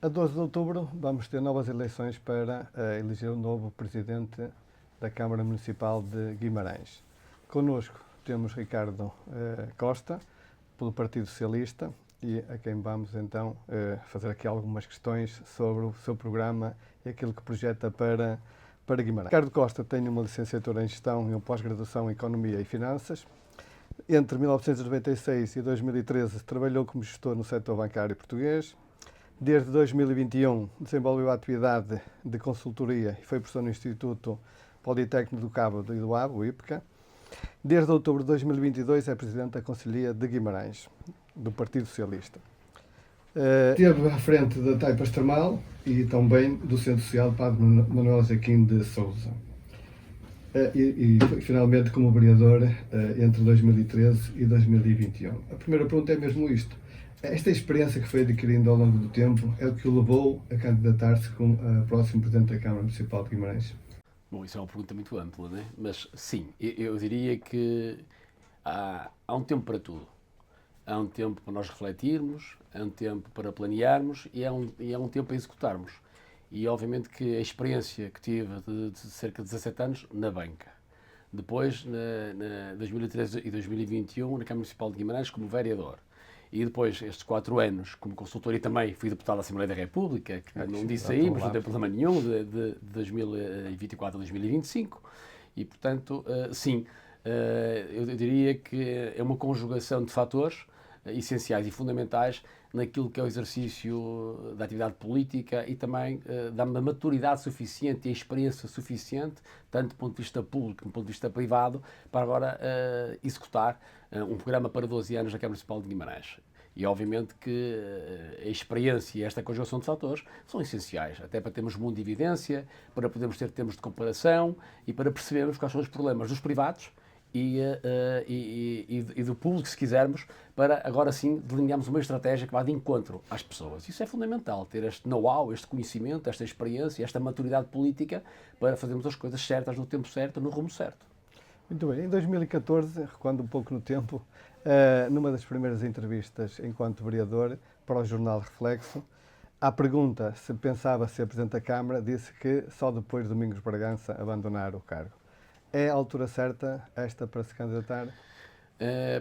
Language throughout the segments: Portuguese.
A 12 de outubro vamos ter novas eleições para eleger o novo presidente da Câmara Municipal de Guimarães. Connosco temos Ricardo Costa, pelo Partido Socialista, e a quem vamos então fazer aqui algumas questões sobre o seu programa e aquilo que projeta para Guimarães. Ricardo Costa tem uma licenciatura em Gestão e uma pós-graduação em Economia e Finanças. Entre 1996 e 2013 trabalhou como gestor no setor bancário português. Desde 2021 desenvolveu a atividade de consultoria e foi professor no Instituto Politécnico do Cabo e do Ave, o IPCA. Desde outubro de 2022 é presidente da Conselhia de Guimarães, do Partido Socialista. Esteve à frente da Taipas Termal e também do Centro Social Padre Manuel Joaquim de Sousa. E finalmente como vereador entre 2013 e 2021. A primeira pergunta é mesmo isto. Esta experiência que foi adquirindo ao longo do tempo é o que o levou a candidatar-se como próximo Presidente da Câmara Municipal de Guimarães? Bom, isso é uma pergunta muito ampla, né? Mas sim, eu diria que há um tempo para tudo. Há um tempo para nós refletirmos, há um tempo para planearmos e há um tempo para executarmos. E obviamente que a experiência que tive de cerca de 17 anos na banca, depois na 2013 e 2021 na Câmara Municipal de Guimarães como vereador, e depois estes 4 anos como consultor e também fui deputado da Assembleia da República, que não disse aí, mas não tem problema nenhum, de 2024 a 2025, e portanto, sim, eu diria que é uma conjugação de fatores essenciais e fundamentais naquilo que é o exercício da atividade política e também dá-me a maturidade suficiente e a experiência suficiente, tanto do ponto de vista público como do ponto de vista privado, para agora executar um programa para 12 anos na Câmara Municipal de Guimarães. E obviamente que a experiência e esta conjugação de fatores são essenciais, até para termos mundo de evidência, para podermos ter termos de comparação e para percebermos quais são os problemas dos privados e do público, se quisermos, para agora sim delinearmos uma estratégia que vá de encontro às pessoas. Isso é fundamental, ter este know-how, este conhecimento, esta experiência, esta maturidade política para fazermos as coisas certas no tempo certo, no rumo certo. Muito bem. Em 2014, recuando um pouco no tempo, numa das primeiras entrevistas enquanto vereador para o jornal Reflexo, à pergunta se pensava ser Presidente da Câmara, disse que só depois de Domingos Bragança abandonar o cargo. É a altura certa esta para se candidatar?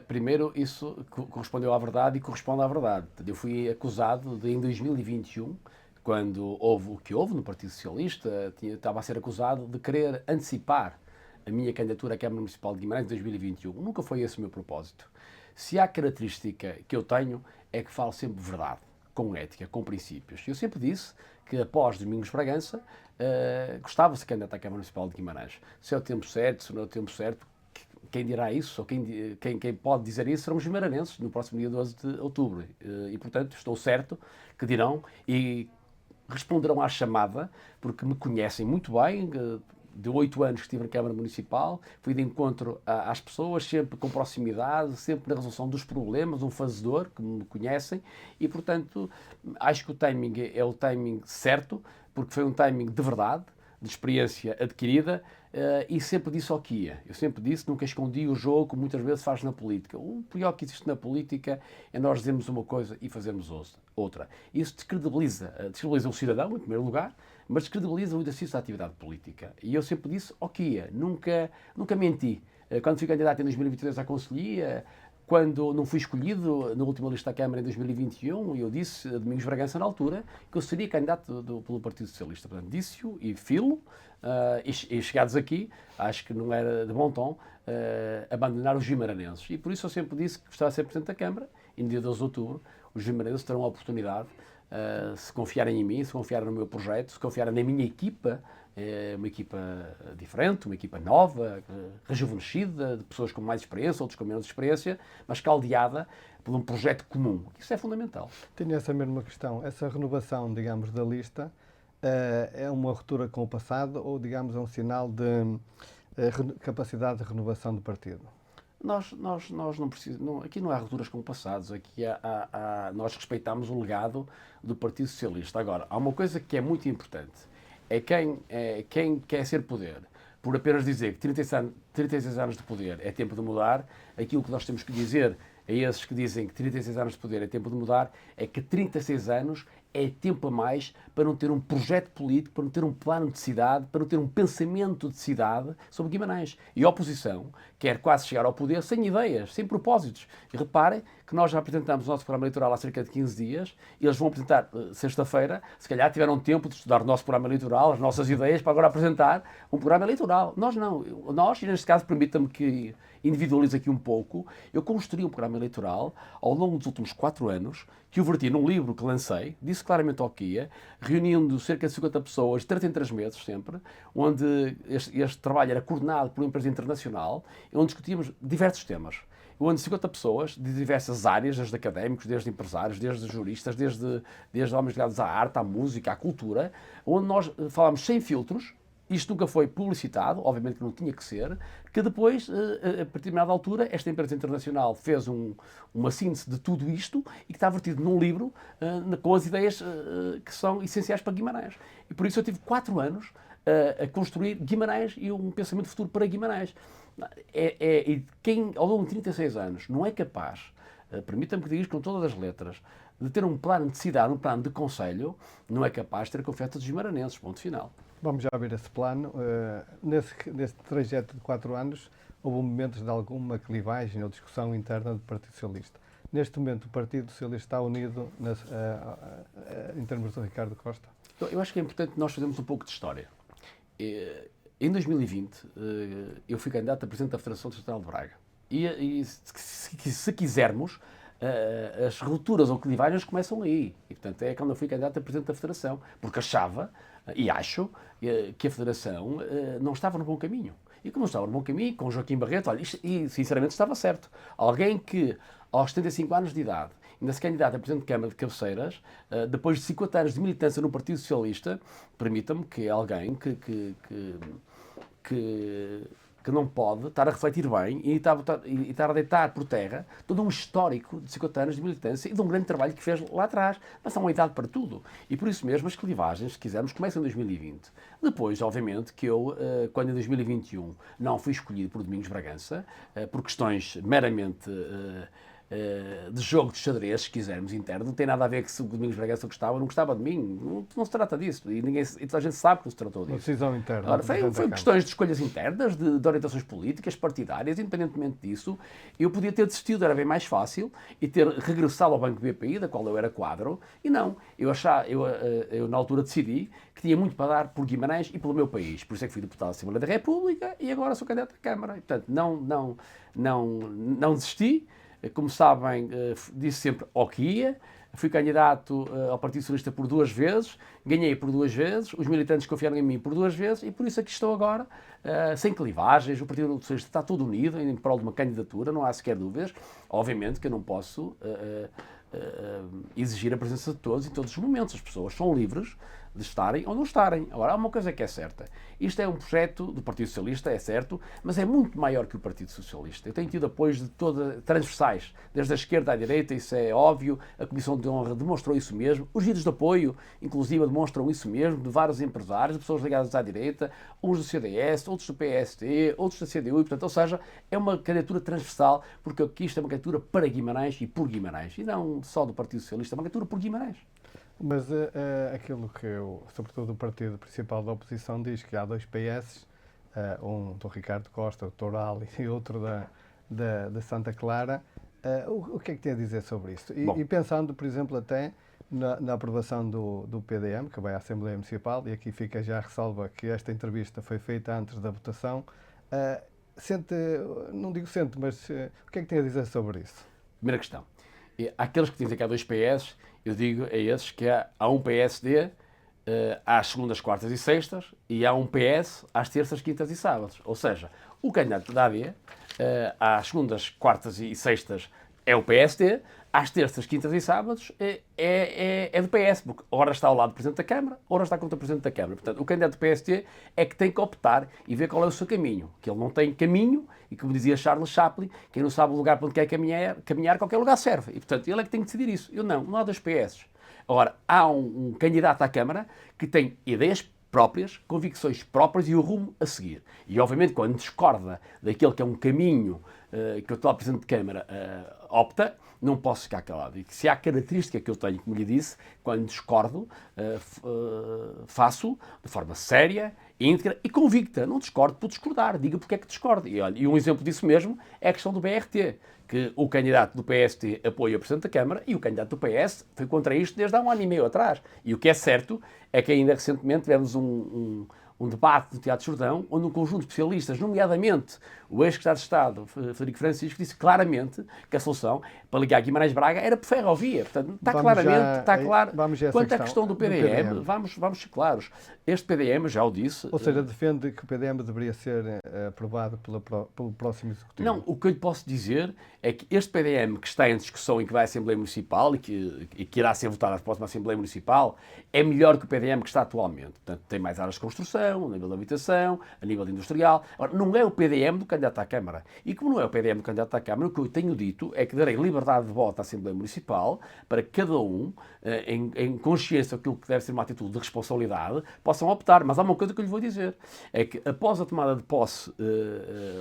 Primeiro, isso correspondeu à verdade e corresponde à verdade. Eu fui acusado de, em 2021, quando houve o que houve no Partido Socialista, estava a ser acusado de querer antecipar a minha candidatura à Câmara Municipal de Guimarães em 2021. Nunca foi esse o meu propósito. Se há característica que eu tenho, é que falo sempre verdade, com ética, com princípios. Eu sempre disse que após Domingos Bragança, gostava de se candidatar à Câmara Municipal de Guimarães. Se é o tempo certo, se não é o tempo certo, quem dirá isso, ou quem pode dizer isso, serão os guimaranenses no próximo dia 12 de outubro. E, portanto, estou certo que dirão e responderão à chamada, porque me conhecem muito bem, de 8 anos que estive na Câmara Municipal, fui de encontro às pessoas, sempre com proximidade, sempre na resolução dos problemas, um fazedor, que me conhecem, e portanto acho que o timing é o timing certo, porque foi um timing de verdade, de experiência adquirida, e sempre disse ao que ia. Eu sempre disse, nunca escondi o jogo, como muitas vezes faz na política. O pior que existe na política é nós dizermos uma coisa e fazermos outra. Isso descredibiliza o cidadão, em primeiro lugar, mas descredibiliza o exercício da atividade política. E eu sempre disse ao que ia, nunca menti. Quando fui candidato em 2022 à Conselhia, quando não fui escolhido na última lista da Câmara em 2021, eu disse a Domingos Bragança na altura que eu seria candidato pelo Partido Socialista. Portanto, disse-o e filo, e chegados aqui, acho que não era de bom tom abandonar os guimaranenses. E por isso eu sempre disse que gostava de ser Presidente da Câmara e no dia 12 de outubro os guimaranenses terão a oportunidade, se confiarem em mim, se confiarem no meu projeto, se confiarem na minha equipa, uma equipa diferente, uma equipa nova, rejuvenescida, de pessoas com mais experiência, outros com menos experiência, mas caldeada por um projeto comum. Isso é fundamental. Tenho essa mesma questão. Essa renovação, digamos, da lista é uma ruptura com o passado ou, digamos, é um sinal de capacidade de renovação do partido? Nós não precisamos, aqui não há rupturas com passados, aqui nós respeitamos o legado do Partido Socialista. Agora, há uma coisa que é muito importante, é quem quer ser poder, por apenas dizer que 36 anos de poder é tempo de mudar, aquilo que nós temos que dizer a esses que dizem que 36 anos de poder é tempo de mudar, é que 36 anos é tempo a mais para não ter um projeto político, para não ter um plano de cidade, para não ter um pensamento de cidade sobre Guimarães. E a oposição quer quase chegar ao poder sem ideias, sem propósitos. E reparem que nós já apresentamos o nosso programa eleitoral há cerca de 15 dias, e eles vão apresentar sexta-feira, se calhar tiveram tempo de estudar o nosso programa eleitoral, as nossas ideias, para agora apresentar um programa eleitoral. Nós não. Nós, e neste caso, permita-me que individualize aqui um pouco, eu construí um programa eleitoral ao longo dos últimos 4 anos, que o verti num livro que lancei, disse claramente ao que ia, reunindo cerca de 50 pessoas, 3 em 3 meses sempre, onde este trabalho era coordenado por uma empresa internacional, onde discutíamos diversos temas. Onde 50 pessoas de diversas áreas, desde académicos, desde empresários, desde juristas, desde homens ligados à arte, à música, à cultura, onde nós falámos sem filtros. Isto nunca foi publicitado, obviamente que não tinha que ser, que depois, a partir de determinada altura, esta empresa internacional fez uma síntese de tudo isto e que está vertido num livro com as ideias que são essenciais para Guimarães. E por isso eu tive 4 anos a construir Guimarães e um pensamento futuro para Guimarães. E quem, ao longo de 36 anos, não é capaz, permita-me que diga isto com todas as letras, de ter um plano de cidade, um plano de concelho, não é capaz de ter a confiança dos guimaranenses, ponto final. Vamos já ver esse plano. Nesse trajeto de 4 anos, houve momentos de alguma clivagem ou discussão interna do Partido Socialista. Neste momento, o Partido Socialista está unido em termos do Ricardo Costa? Eu acho que é importante nós fazermos um pouco de história. Em 2020, eu fui candidato a presidente da Federação Distrital de Braga. E se quisermos, as rupturas ou clivagens começam aí. E, portanto, é quando eu fui candidato a presidente da Federação. Porque achava, e acho, que a Federação não estava no bom caminho. E como não estava no bom caminho, com Joaquim Barreto, olha, e sinceramente estava certo. Alguém que, aos 75 anos de idade, ainda se candidata a Presidente de Câmara de Cabeceiras, depois de 50 anos de militância no Partido Socialista, permita-me que alguém que não pode estar a refletir bem e estar a deitar por terra todo um histórico de 50 anos de militância e de um grande trabalho que fez lá atrás. Mas há uma idade para tudo. E por isso mesmo as clivagens, se quisermos, começam em 2020. Depois, obviamente, que eu, quando em 2021 não fui escolhido por Domingos Bragança, por questões meramente de jogo de xadrez, se quisermos, interno, não tem nada a ver que se o Domingos Bragança gostava ou não gostava de mim, não se trata disso, e toda a gente sabe que não se tratou disso. Uma decisão interna. Agora, foi questões de escolhas internas, de orientações políticas, partidárias, independentemente disso, eu podia ter desistido, era bem mais fácil, e ter regressado ao Banco BPI, da qual eu era quadro, e não, eu na altura decidi que tinha muito para dar por Guimarães e pelo meu país, por isso é que fui deputado da Assembleia da República e agora sou candidato à Câmara, e, portanto, não desisti. Como sabem, disse sempre ao que ia. Fui candidato ao Partido Socialista por 2 vezes, ganhei por 2 vezes, os militantes confiaram em mim por 2 vezes e por isso aqui estou agora, sem clivagens. O Partido Socialista está todo unido em prol de uma candidatura, não há sequer dúvidas. Obviamente que eu não posso exigir a presença de todos em todos os momentos. As pessoas são livres de estarem ou não estarem. Agora, há uma coisa que é certa. Isto é um projeto do Partido Socialista, é certo, mas é muito maior que o Partido Socialista. Eu tenho tido apoios de transversais, desde a esquerda à direita, isso é óbvio, a Comissão de Honra demonstrou isso mesmo, os vídeos de apoio, inclusive, demonstram isso mesmo, de vários empresários, de pessoas ligadas à direita, uns do CDS, outros do PSD, outros da CDU, e, portanto, ou seja, é uma candidatura transversal, porque aqui isto é uma candidatura para Guimarães e por Guimarães, e não só do Partido Socialista, é uma candidatura por Guimarães. Mas aquilo que sobretudo o partido principal da oposição diz que há 2 PS, um do Ricardo Costa, do Toral e outro da Santa Clara. O que é que tem a dizer sobre isso? E pensando, por exemplo, até na aprovação do PDM, que vai à Assembleia Municipal, e aqui fica já a ressalva que esta entrevista foi feita antes da votação, não digo mas o que é que tem a dizer sobre isso? Primeira questão. Aqueles que dizem que há 2 PS, eu digo a esses que há um PSD às segundas, quartas e sextas e há um PS às terças, quintas e sábados. Ou seja, o candidato da AD às segundas, quartas e sextas é o PSD, às terças, quintas e sábados é do PS, porque ora está ao lado do Presidente da Câmara, ora está contra o Presidente da Câmara. Portanto, o candidato do PSD é que tem que optar e ver qual é o seu caminho. Que ele não tem caminho, e como dizia Charles Chaplin, quem não sabe o lugar para onde quer caminhar, qualquer lugar serve. E, portanto, ele é que tem que decidir isso. Eu não há 2 PS. Agora, há um candidato à Câmara que tem ideias próprias, convicções próprias e o rumo a seguir. E, obviamente, quando discorda daquele que é um caminho que o atual Presidente de Câmara opta, não posso ficar calado. E que se há característica que eu tenho, como lhe disse, quando discordo, faço de forma séria, íntegra e convicta. Não discordo por discordar, diga porque é que discordo. E, olha, e um exemplo disso mesmo é a questão do BRT, que o candidato do PST apoia o Presidente da Câmara e o candidato do PS foi contra isto desde há 1 ano e meio atrás. E o que é certo é que ainda recentemente tivemos um debate no Teatro Jordão, onde um conjunto de especialistas, nomeadamente o ex-secretário de Estado, Frederico Francisco, disse claramente que a solução para ligar Guimarães-Braga era por ferrovia. Portanto, está claro. Quanto à questão do PDM, vamos ser claros. Este PDM, já o disse... Ou seja, defende que o PDM deveria ser aprovado pelo próximo Executivo. Não, o que eu lhe posso dizer é que este PDM que está em discussão e que vai à Assembleia Municipal e que irá ser votado na próxima Assembleia Municipal é melhor que o PDM que está atualmente. Portanto, tem mais áreas de construção, a nível de habitação, a nível industrial. Ora, não é o PDM do candidato à Câmara. E como não é o PDM do candidato à Câmara, o que eu tenho dito é que darei liberdade de voto à Assembleia Municipal para que cada um, em consciência daquilo que deve ser uma atitude de responsabilidade, possam optar. Mas há uma coisa que eu lhe vou dizer, é que após a tomada de posse,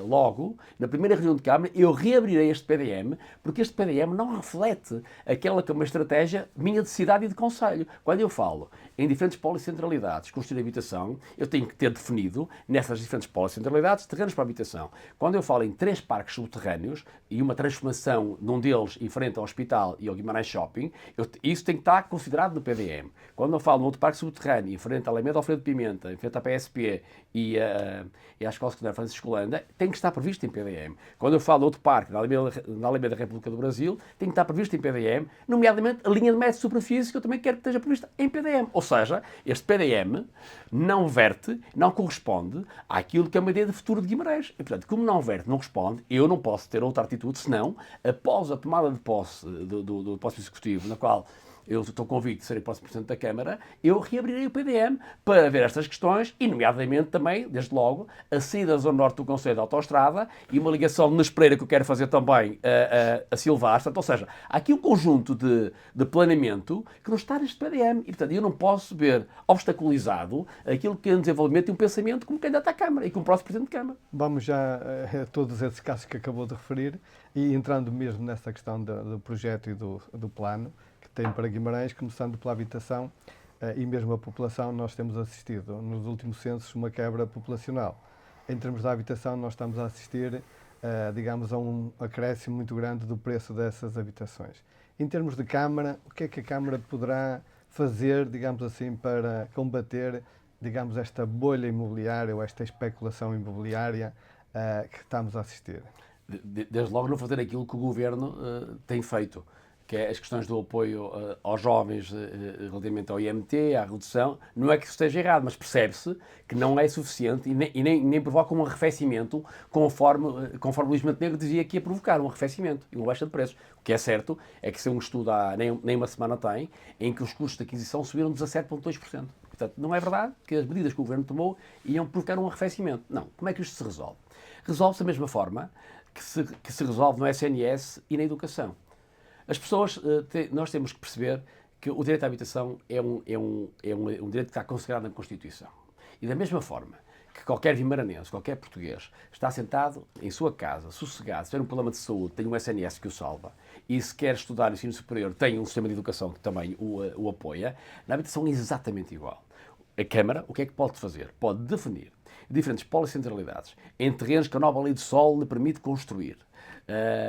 logo, na primeira reunião de Câmara, eu reabrirei este PDM, porque este PDM não reflete aquela que é uma estratégia minha de cidade e de concelho. Quando eu falo em diferentes policentralidades, construir habitação, eu tenho que ter definido, nessas diferentes policentralidades, terrenos para habitação. Quando eu falo em 3 parques subterrâneos e uma transformação num deles em frente ao hospital e ao Guimarães Shopping, isso tem que estar considerado no PDM. Quando eu falo num outro parque subterrâneo, em frente à Alameda Alfredo Pimenta, em frente à PSP e à Escola Secundária Francisco Holanda, tem que estar previsto em PDM. Quando eu falo de outro parque, na Alameda República do Brasil, tem que estar previsto em PDM, nomeadamente a linha de média de superfície, que eu também quero que esteja prevista em PDM. Ou seja, este PDM não verte, não corresponde àquilo que é uma ideia de futuro de Guimarães. E, portanto, como não verte, não responde, eu não posso ter outra atitude, senão, após a tomada de posse do próximo Executivo, na qual eu estou convicto de ser o próximo Presidente da Câmara, eu reabrirei o PDM para ver estas questões e, nomeadamente, também, desde logo, a saída da Zona Norte do Concelho da Autostrada e uma ligação de Nespreira que eu quero fazer também a Silvastre. Ou seja, há aqui um conjunto de planeamento que não está neste PDM. E, portanto, eu não posso ver obstaculizado aquilo que é um desenvolvimento e um pensamento como candidato à Câmara e como próximo Presidente de Câmara. Vamos já a todos esses casos que acabou de referir e entrando mesmo nessa questão do projeto e do plano tem para Guimarães, começando pela habitação e mesmo a população, nós temos assistido nos últimos censos uma quebra populacional. Em termos da habitação, nós estamos a assistir, digamos, a um acréscimo muito grande do preço dessas habitações. Em termos de Câmara, o que é que a Câmara poderá fazer, digamos assim, para combater, digamos, esta bolha imobiliária ou esta especulação imobiliária que estamos a assistir? Desde logo não fazer aquilo que o Governo tem feito, que é as questões do apoio aos jovens relativamente ao IMT, à redução. Não é que isso esteja errado, mas percebe-se que não é suficiente e nem provoca um arrefecimento conforme o Luís Montenegro dizia que ia provocar um arrefecimento e uma baixa de preços. O que é certo é que se um estudo há nem uma semana tem, em que os custos de aquisição subiram 17,2%. Portanto, não é verdade que as medidas que o Governo tomou iam provocar um arrefecimento. Não. Como é que isto se resolve? Resolve-se da mesma forma que se resolve no SNS e na educação. As pessoas, nós temos que perceber que o direito à habitação é um direito que está consagrado na Constituição. E da mesma forma que qualquer vimaranense, qualquer português, está sentado em sua casa, sossegado, se tiver um problema de saúde, tem um SNS que o salva, e se quer estudar no ensino superior, tem um sistema de educação que também o apoia, na habitação é exatamente igual. A Câmara, o que é que pode fazer? Pode definir diferentes policentralidades em terrenos que a nova lei do solo lhe permite construir,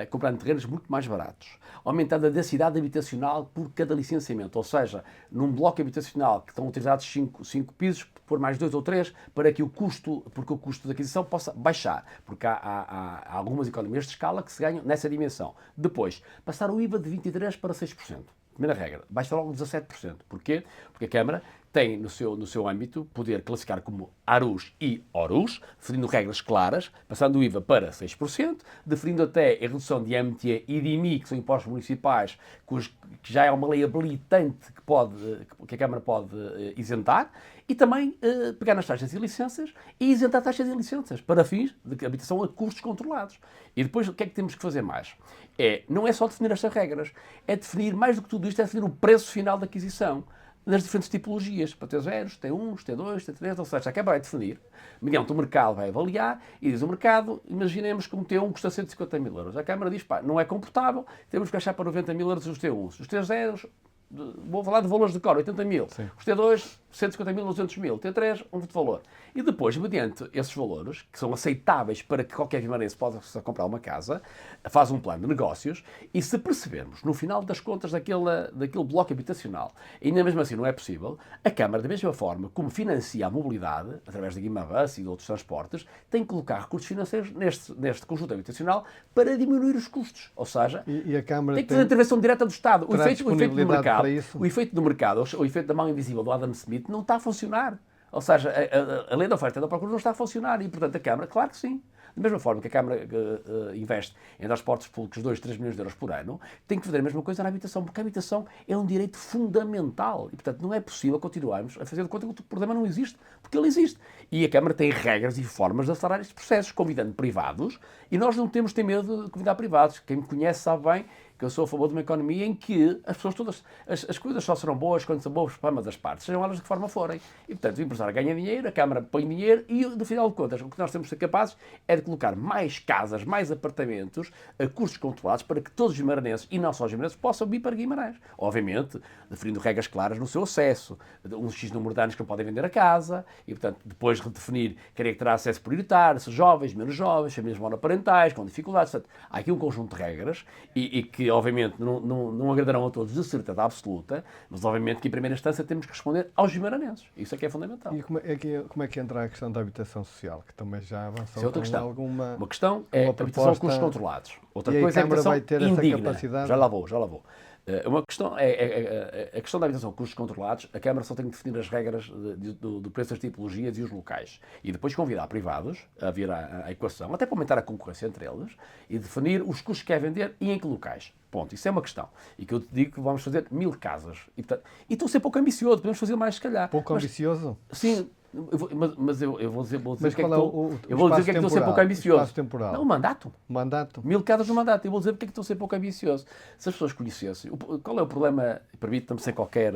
comprando terrenos muito mais baratos, aumentando a densidade habitacional por cada licenciamento, ou seja, num bloco habitacional que estão utilizados 5 pisos, por mais 2 ou 3, para que o custo de aquisição possa baixar, porque há algumas economias de escala que se ganham nessa dimensão. Depois, passar o IVA de 23% para 6%. Primeira regra, baixa logo 17%. Porquê? Porque a Câmara tem no seu âmbito poder classificar como ARUs e ORUs, definindo regras claras, passando o IVA para 6%, definindo até a redução de IMT e de IMI, que são impostos municipais, que já é uma lei habilitante que a Câmara pode isentar, e também pegar nas taxas e licenças e isentar taxas e licenças para fins de habitação a custos controlados. E depois o que é que temos que fazer mais? Não é só definir estas regras, é definir, mais do que tudo isto, é definir o preço final da aquisição. nas diferentes tipologias, para T0, T1, T2, T3, ou seja, a Câmara vai definir, mediante o mercado vai avaliar, e diz o mercado, imaginemos que um T1 custa 150 mil euros. A Câmara diz, pá, não é comportável, temos que achar para 90 mil euros os T1s. Os T0, vou falar de valores de cor, 80 mil. Sim. Os T2, 150 mil, 200 mil. T3, um de valor. E depois, mediante esses valores, que são aceitáveis para que qualquer vimarense possa comprar uma casa, faz um plano de negócios e se percebermos, no final das contas daquele bloco habitacional, ainda mesmo assim não é possível, a Câmara, da mesma forma como financia a mobilidade, através da Guimabus e de outros transportes, tem que colocar recursos financeiros neste conjunto habitacional para diminuir os custos. Ou seja, E a Câmara tem que fazer a intervenção direta do Estado. O terá efeito do disponibilidade mercado, para isso? o efeito do mercado, o efeito da mão invisível do Adam Smith não está a funcionar. Ou seja, a lei da oferta e da procura não está a funcionar e, portanto, a Câmara, claro que sim. Da mesma forma que a Câmara investe em transportes públicos 2, 3 milhões de euros por ano, tem que fazer a mesma coisa na habitação, porque a habitação é um direito fundamental e, portanto, não é possível continuarmos a fazer de conta que o problema não existe, porque ele existe. E a Câmara tem regras e formas de acelerar estes processos, convidando privados, e nós não temos ter medo de convidar privados. Quem me conhece sabe bem que eu sou a favor de uma economia em que as pessoas todas, as coisas só serão boas quando são boas para ambas as partes, sejam elas de que forma forem. E, portanto, o empresário ganha dinheiro, a Câmara põe dinheiro e, no final de contas, o que nós temos de ser capazes é de colocar mais casas, mais apartamentos a custos controlados para que todos os guimaranenses, e não só os guimaranenses, possam vir para Guimarães. Obviamente, definindo regras claras no seu acesso, um X número de anos que não podem vender a casa, e, portanto, depois redefinir quem é que terá acesso prioritário, se jovens, menos jovens, famílias monoparentais, com dificuldades. Portanto, há aqui um conjunto de regras e que, obviamente, não agradarão a todos de certeza absoluta, mas, obviamente, que, em primeira instância, temos que responder aos guimaranenses. Isso é que é fundamental. E como é que entra a questão da habitação social, que também já avançou Isso é outra com questão. alguma... Uma questão é a habitação a custos controlados. Outra E aí coisa é a a Câmara habitação vai ter essa indigna. capacidade? Já lá vou. Uma questão é a questão da habitação a custos controlados. A Câmara só tem que definir as regras do preço das tipologias e os locais. E depois convidar privados a vir à equação, até para aumentar a concorrência entre eles, e definir os custos que quer vender e em que locais. Ponto. Isso é uma questão. E que eu te digo que vamos fazer 1000 casas. E estou a ser pouco ambicioso. Podemos fazer mais, se calhar. Pouco ambicioso? Sim. Mas eu vou dizer Mas o que é que qual é estou a ser pouco o ambicioso. espaço temporal? Não, o mandato. O mandato? 1000 casas no mandato. Eu vou dizer porque é que estou a ser pouco ambicioso. Se as pessoas conhecessem, qual é o problema, permite-me sem qualquer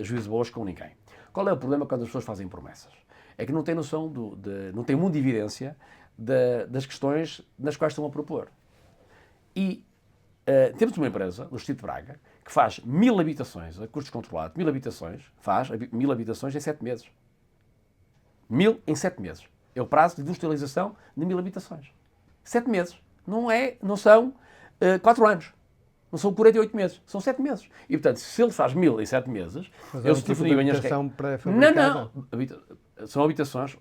juízo de boas com ninguém. Qual é o problema quando as pessoas fazem promessas? É que não têm noção, não têm muita evidência das questões nas quais estão a propor. E temos uma empresa, do Distrito de Braga, que faz 1000 habitações a custos controlados, 1000 habitações, faz 1000 habitações em 7 meses. 1000 em 7 meses. É o prazo de industrialização de 1000 habitações. 7 meses. Não são 4 anos. Não são 48 meses. São 7 meses. E, portanto, se ele faz 1000 em 7 meses, Mas eu é um tipo de habitação pré-fabricada? Não. São habitações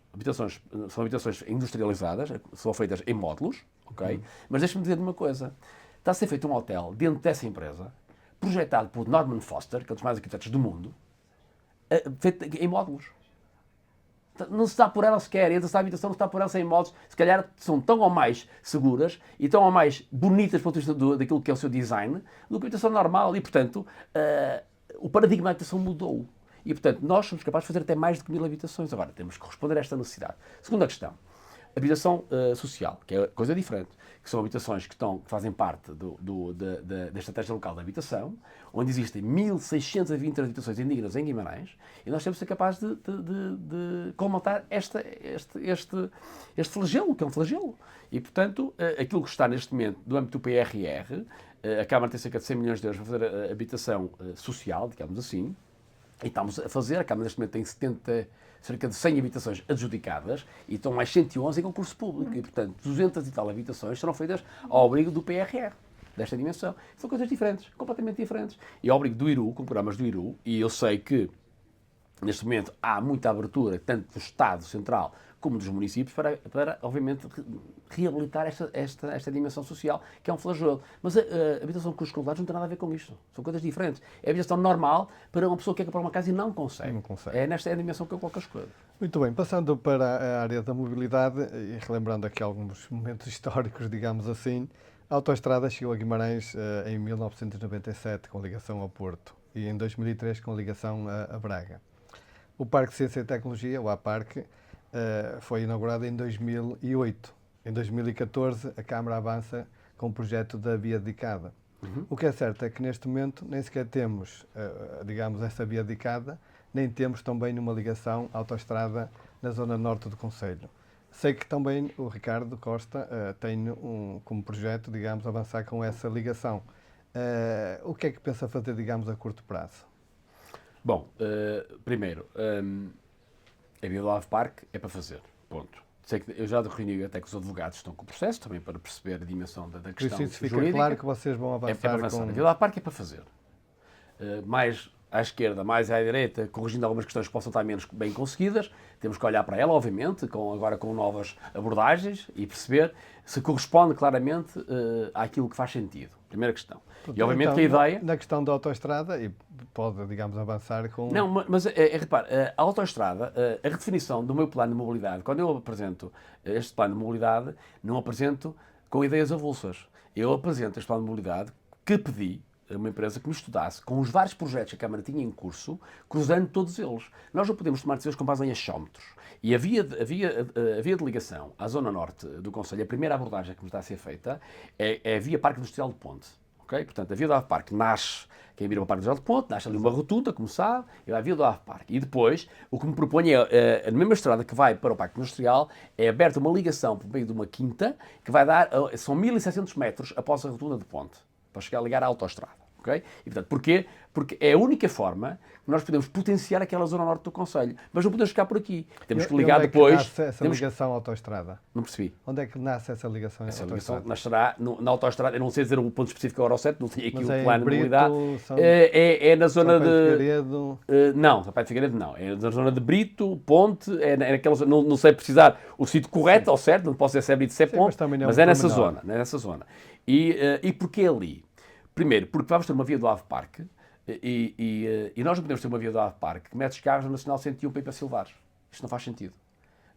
industrializadas, são feitas em módulos, ok? Mas deixa-me dizer uma coisa. Está a ser feito um hotel dentro dessa empresa, projetado por Norman Foster, que é um dos mais arquitetos do mundo, feito em módulos. Não se está por ela sequer, e essa habitação não está por ela sem módulos. Se calhar são tão ou mais seguras e tão ou mais bonitas do ponto de vista daquilo que é o seu design do que a habitação normal. E, portanto, o paradigma da habitação mudou. E, portanto, nós somos capazes de fazer até mais de 1000 habitações. Agora, temos que responder a esta necessidade. Segunda questão. Habitação social, que é coisa diferente, que são habitações que fazem parte da estratégia local da habitação, onde existem 1620 habitações indignas em Guimarães, e nós temos de ser capazes de colmatar este flagelo, que é um flagelo. E, portanto, aquilo que está neste momento do âmbito do PRR, a Câmara tem cerca de 100 milhões de euros para fazer a habitação social, digamos assim, e estamos a fazer, a Câmara neste momento tem cerca de 100 habitações adjudicadas e estão mais 111 em concurso público. E, portanto, 200 e tal habitações serão feitas ao abrigo do PRR, desta dimensão. São coisas diferentes, completamente diferentes. E ao abrigo do IRU, com programas do IRU, e eu sei que, neste momento, há muita abertura, tanto do Estado Central como dos municípios, para obviamente, reabilitar esta dimensão social, que é um flagelo. Mas a habitação com custos controlados não tem nada a ver com isto. São coisas diferentes. É a habitação normal para uma pessoa que quer comprar uma casa e não consegue. Não consegue. É nesta dimensão que eu coloco as coisas. Muito bem, passando para a área da mobilidade, e relembrando aqui alguns momentos históricos, digamos assim, a autoestrada chegou a Guimarães em 1997 com ligação ao Porto e em 2003 com ligação a Braga. O Parque de Ciência e Tecnologia, o APARC, foi inaugurado em 2008. Em 2014, a Câmara avança com o projeto da via dedicada. O que é certo é que neste momento nem sequer temos, digamos, essa via dedicada, nem temos também uma ligação autoestrada na zona norte do concelho. Sei que também o Ricardo Costa tem como projeto, digamos, avançar com essa ligação. O que é que pensa fazer, digamos, a curto prazo? Bom, primeiro, a via do Ave Parque é para fazer, ponto. Sei que eu já reuni até que os advogados estão com o processo, também para perceber a dimensão da Por questão isso fica jurídica. claro que vocês vão É avançar, para avançar. com... A via do Ave Parque é para fazer. Mais à esquerda, mais à direita, corrigindo algumas questões que possam estar menos bem conseguidas. Temos que olhar para ela, obviamente, agora com novas abordagens e perceber se corresponde claramente àquilo que faz sentido. Primeira questão. E obviamente então, que a ideia... Na questão da autoestrada, e pode, digamos, avançar com... Não, mas repare, a autoestrada, a redefinição do meu plano de mobilidade, quando eu apresento este plano de mobilidade, não apresento com ideias avulsas. Eu apresento este plano de mobilidade que pedi a uma empresa que me estudasse com os vários projetos que a Câmara tinha em curso, cruzando todos eles. Nós não podemos tomar decisões com base em achómetros. E a via de ligação à zona norte do concelho, a primeira abordagem que me está a ser feita, é a via Parque Industrial de Ponte. Okay? Portanto, a via do Ave Parque nasce, quem vira para o Parque Industrial de Ponte, nasce ali uma rotunda, como sabe, e vai a via do Ave Parque. E depois, o que me propõe é, na mesma estrada que vai para o Parque Industrial, é aberta uma ligação por meio de uma quinta, que vai dar, são 1700 metros após a rotunda de Ponte, para chegar a ligar à autoestrada. Okay? E, portanto, porquê? Porque é a única forma que nós podemos potenciar aquela zona norte do concelho. Mas não podemos ficar por aqui. Temos que ligar onde é depois... que nasce essa ligação à autoestrada? Não percebi. Onde é que nasce essa ligação à Essa autoestrada? ligação nascerá na autoestrada, eu não sei dizer o ponto específico Euro 7, não tenho aqui Mas o é plano de Brito, mobilidade. São- É na zona São Pedro de... Figueiredo. Não, São Pedro de Figueiredo não. É na zona de Brito, Ponte, é naquela zona, não sei precisar o sítio correto ao certo, não posso dizer se é Brito, se é Sim, Ponte, mas também é mas um é nessa pormenor. zona, é nessa zona. E porquê ali? Primeiro, porque vamos ter uma via do Ave Parque e nós não podemos ter uma via do Ave Parque que mete os carros no Nacional 101 para ir para Silvares. Isto não faz sentido.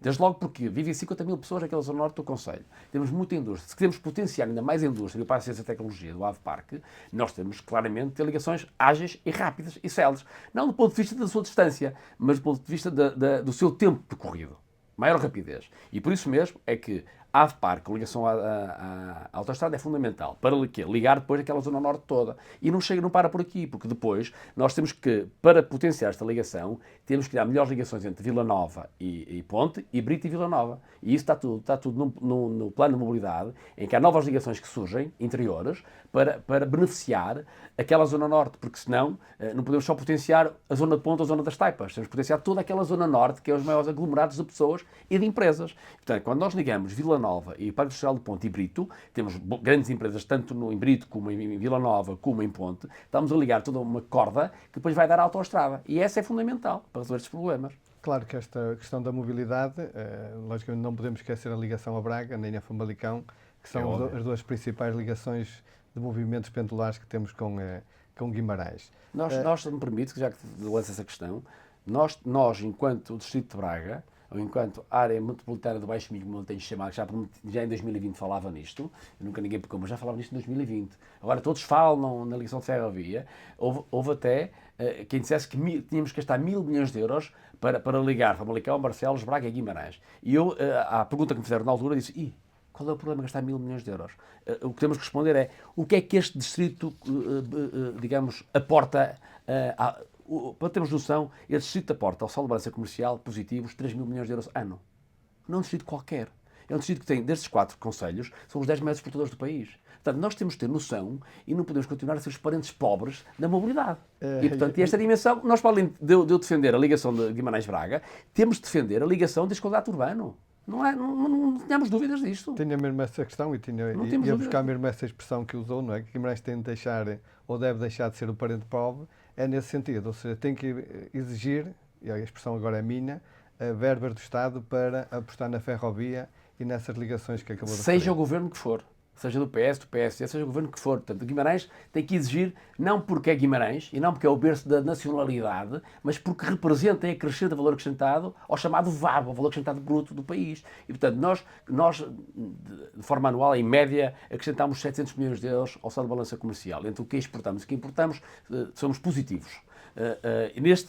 Desde logo porque vivem 50 mil pessoas naquela zona norte do concelho. Temos muita indústria. Se queremos potenciar ainda mais a indústria para a ciência e a tecnologia do Ave Parque, nós temos claramente de ter ligações ágeis e rápidas e céleres. Não do ponto de vista da sua distância, mas do ponto de vista do seu tempo percorrido. Maior rapidez. E por isso mesmo é que a Ave Parque, a ligação à autoestrada é fundamental. Para quê? Ligar depois aquela zona norte toda. E não para por aqui, porque depois nós temos que, para potenciar esta ligação, temos que criar melhores ligações entre Vila Nova e Ponte, e Brito e Vila Nova. E isso está tudo no plano de mobilidade, em que há novas ligações que surgem, interiores, para beneficiar aquela zona norte, porque senão não podemos só potenciar a zona de Ponte ou a zona das Taipas, temos que potenciar toda aquela zona norte, que é os maiores aglomerados de pessoas e de empresas. Portanto, quando nós ligamos Vila Nova e Parque Industrial de Ponte e Brito, temos grandes empresas, tanto em Brito como em Vila Nova, como em Ponte, estamos a ligar toda uma corda que depois vai dar à autoestrada. E essa é fundamental para resolver estes problemas. Claro que esta questão da mobilidade, logicamente não podemos esquecer a ligação a Braga, nem a Famalicão, que são as duas principais ligações de movimentos pendulares que temos com Guimarães. Nós, se me permite, já que lança essa questão, nós, enquanto Distrito de Braga, ou enquanto área metropolitana do Baixo Minho, como eu tenho chamado, já em 2020 falava nisto, nunca ninguém pecou, mas já falava nisto em 2020. Agora todos falam na ligação de ferrovia. Houve até quem dissesse que tínhamos que gastar 1.000 milhões de euros para ligar Famalicão, Barcelos, Braga e Guimarães. E eu, à pergunta que me fizeram na altura, disse: qual é o problema de gastar 1.000 milhões de euros? O que temos que responder é: o que é que este distrito, digamos, aporta para termos noção, este distrito aporta ao saldo de balança comercial positivos 3.000 milhões de euros ano. Não é um distrito qualquer. É um distrito que tem, destes 4 concelhos, são os 10 maiores exportadores do país. Portanto, nós temos de ter noção e não podemos continuar a ser os parentes pobres da mobilidade. E, portanto, esta dimensão, nós, para além de eu defender a ligação de Guimarães-Braga, temos de defender a ligação deste contrato urbano. Não tínhamos dúvidas disto. Tinha mesmo essa questão e ia buscar mesmo essa expressão que usou, não é? Que Guimarães tem de deixar, ou deve deixar de ser o parente pobre, é nesse sentido. Ou seja, tem que exigir, e a expressão agora é minha, verbas do Estado para apostar na ferrovia e nessas ligações que acabou de referir. Seja o governo que for. Seja do PS, do PSD, seja o governo que for. Portanto, Guimarães tem que exigir, não porque é Guimarães e não porque é o berço da nacionalidade, mas porque representa e acrescenta valor acrescentado ao chamado VAB, ao valor acrescentado bruto do país. E, portanto, nós de forma anual, em média, acrescentamos 700 milhões de euros ao saldo de balança comercial. Entre o que exportamos e o que importamos, somos positivos.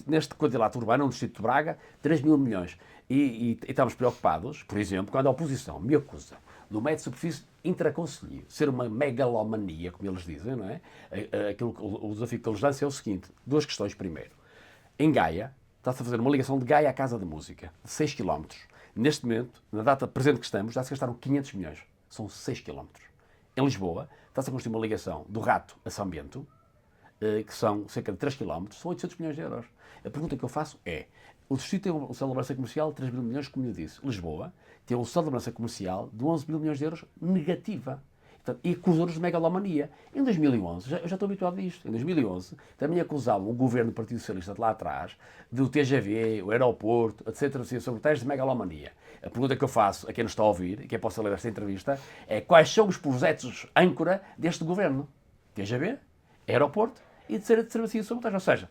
Neste quadrilátero urbano, no distrito de Braga, 3.000 milhões. E estamos preocupados, por exemplo, quando a oposição me acusa do metro de superfície intraconcelhio. Ser uma megalomania, como eles dizem, não é? O desafio que eles lançam é o seguinte, duas questões primeiro. Em Gaia, está-se a fazer uma ligação de Gaia à Casa de Música, de 6 km. Neste momento, na data presente que estamos, já se gastaram 500 milhões. São 6 km. Em Lisboa, está-se a construir uma ligação do Rato a São Bento, que são cerca de 3 km, são 800 milhões de euros. A pergunta que eu faço é, o distrito tem um saldo de balança comercial de 3 mil milhões, como eu disse. Lisboa tem um saldo de balança comercial de 11 mil milhões de euros negativa. Portanto, e acusou-nos de megalomania. Em 2011, eu já estou habituado a isto, em 2011 também acusavam o governo do Partido Socialista de lá atrás, do TGV, o aeroporto, etc., sobre testes de megalomania. A pergunta que eu faço a quem nos está a ouvir, e quem possa ler esta entrevista, é quais são os projetos âncora deste governo? TGV, aeroporto e de serviço de sabotagem. Ou seja,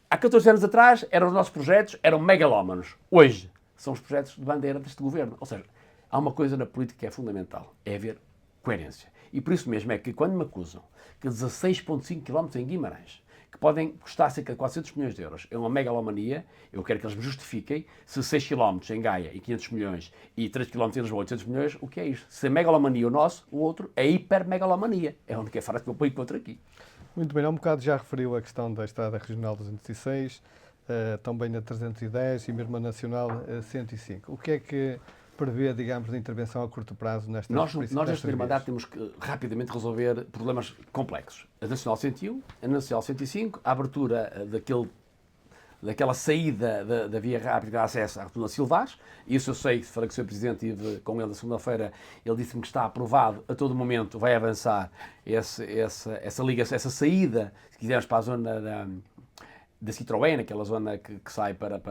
há 14 anos atrás eram os nossos projetos, eram megalómanos. Hoje são os projetos de bandeira deste governo. Ou seja, há uma coisa na política que é fundamental, é haver coerência. E por isso mesmo é que quando me acusam que 16,5 km em Guimarães, que podem custar cerca de 400 milhões de euros, é uma megalomania, eu quero que eles me justifiquem se 6 km em Gaia e 500 milhões e 3 km em Lisboa 800 milhões, o que é isto? Se é megalomania o nosso, o outro é hipermegalomania. É a única frase que eu ponho contra aqui. Muito bem, há um bocado já referiu a questão da Estrada Regional 206, também a 310 e mesmo a Nacional 105. O que é que prevê, digamos, de intervenção a curto prazo nestas Nós neste primeiro vias? mandato temos que rapidamente resolver problemas complexos. A Nacional 101, a Nacional 105, a abertura daquela saída da via rápida de acesso à Rotunda Silvares. Isso eu sei, falei com o Sr. Presidente, estive com ele na segunda-feira, ele disse-me que está aprovado, a todo momento vai avançar essa ligação, essa saída, se quisermos, para a zona da Citroën, aquela zona que sai para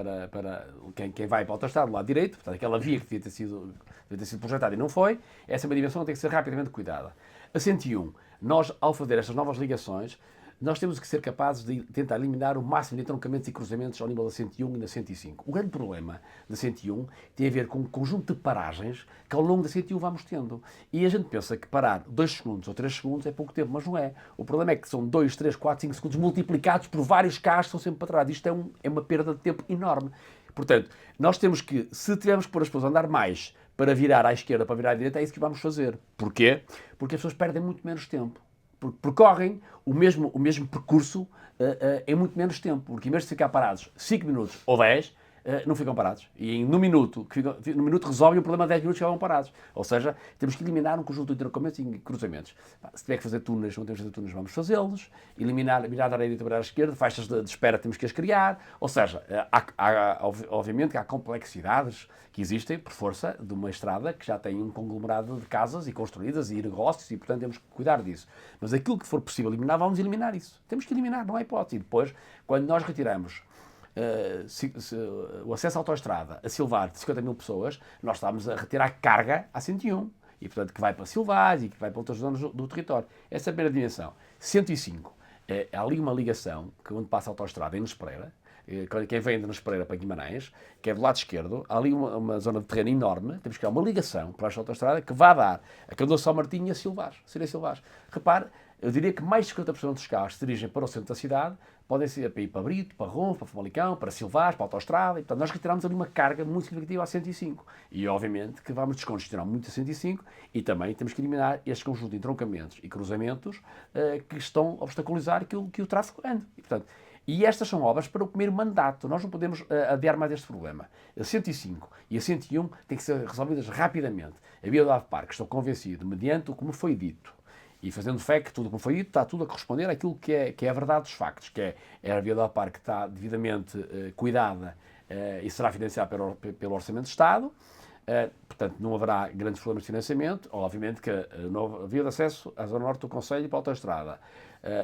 quem vai para o autoestrada, do lado direito, portanto, aquela via que devia ter sido projetada e não foi, essa é uma dimensão que tem que ser rapidamente cuidada. A 101, nós, ao fazer estas novas ligações, nós temos que ser capazes de tentar eliminar o máximo de entroncamentos e cruzamentos ao nível da 101 e da 105. O grande problema da 101 tem a ver com o conjunto de paragens que ao longo da 101 vamos tendo. E a gente pensa que parar 2 segundos ou 3 segundos é pouco tempo, mas não é. O problema é que são 2, 3, 4, 5 segundos multiplicados por vários carros que estão sempre para trás. Isto é uma perda de tempo enorme. Portanto, nós temos que, se tivermos que pôr as pessoas a andar mais para virar à esquerda, para virar à direita, é isso que vamos fazer. Porquê? Porque as pessoas perdem muito menos tempo. Percorrem o mesmo percurso em muito menos tempo, porque em vez de ficar parados 5 minutos ou 10, não ficam parados. E no minuto resolvem o problema de 10 minutos que estavam parados. Ou seja, temos que eliminar um conjunto de entroncamentos e cruzamentos. Se tiver que fazer túneis, não temos que fazer túneis, vamos fazê-los. Eliminar, virar da direita para a esquerda, faixas de espera temos que as criar. Ou seja, obviamente que há complexidades que existem por força de uma estrada que já tem um conglomerado de casas e construídas e negócios e, portanto, temos que cuidar disso. Mas aquilo que for possível eliminar, vamos eliminar isso. Temos que eliminar, não há hipótese. E depois, quando nós retiramos o acesso à autoestrada a Silvar de 50 mil pessoas, nós estamos a retirar carga à 101 e, portanto, que vai para Silvares e que vai para outras zonas do território. Essa é a primeira dimensão. 105, há ali uma ligação que onde passa a autoestrada em Nespreira, quem vem de Nespreira para Guimarães, que é do lado esquerdo, há ali uma zona de terreno enorme, temos que criar uma ligação para esta autoestrada que vai dar a Candor São Martinho e a Silvares, Silvares. Repare, eu diria que mais de 50% dos carros se dirigem para o centro da cidade, podem ser para ir para Brito, para Ronf, para Famalicão, para Silvares, para a autoestrada, e portanto nós retiramos ali uma carga muito significativa à 105. E obviamente que vamos descongestionar muito a 105 e também temos que eliminar este conjunto de entroncamentos e cruzamentos que estão a obstaculizar que o tráfego ande. E estas são obras para o primeiro mandato. Nós não podemos adiar mais este problema. A 105 e a 101 têm que ser resolvidas rapidamente. A via do Ave Parque, estou convencido, mediante o que me foi dito, e fazendo fé que tudo o que me foi dito está tudo a corresponder àquilo que é a verdade dos factos, que é a via do Ave Parque que está devidamente cuidada e será financiada pelo Orçamento de Estado. Portanto, não haverá grandes problemas de financiamento. Obviamente que a via de acesso à Zona Norte do Concelho para a autoestrada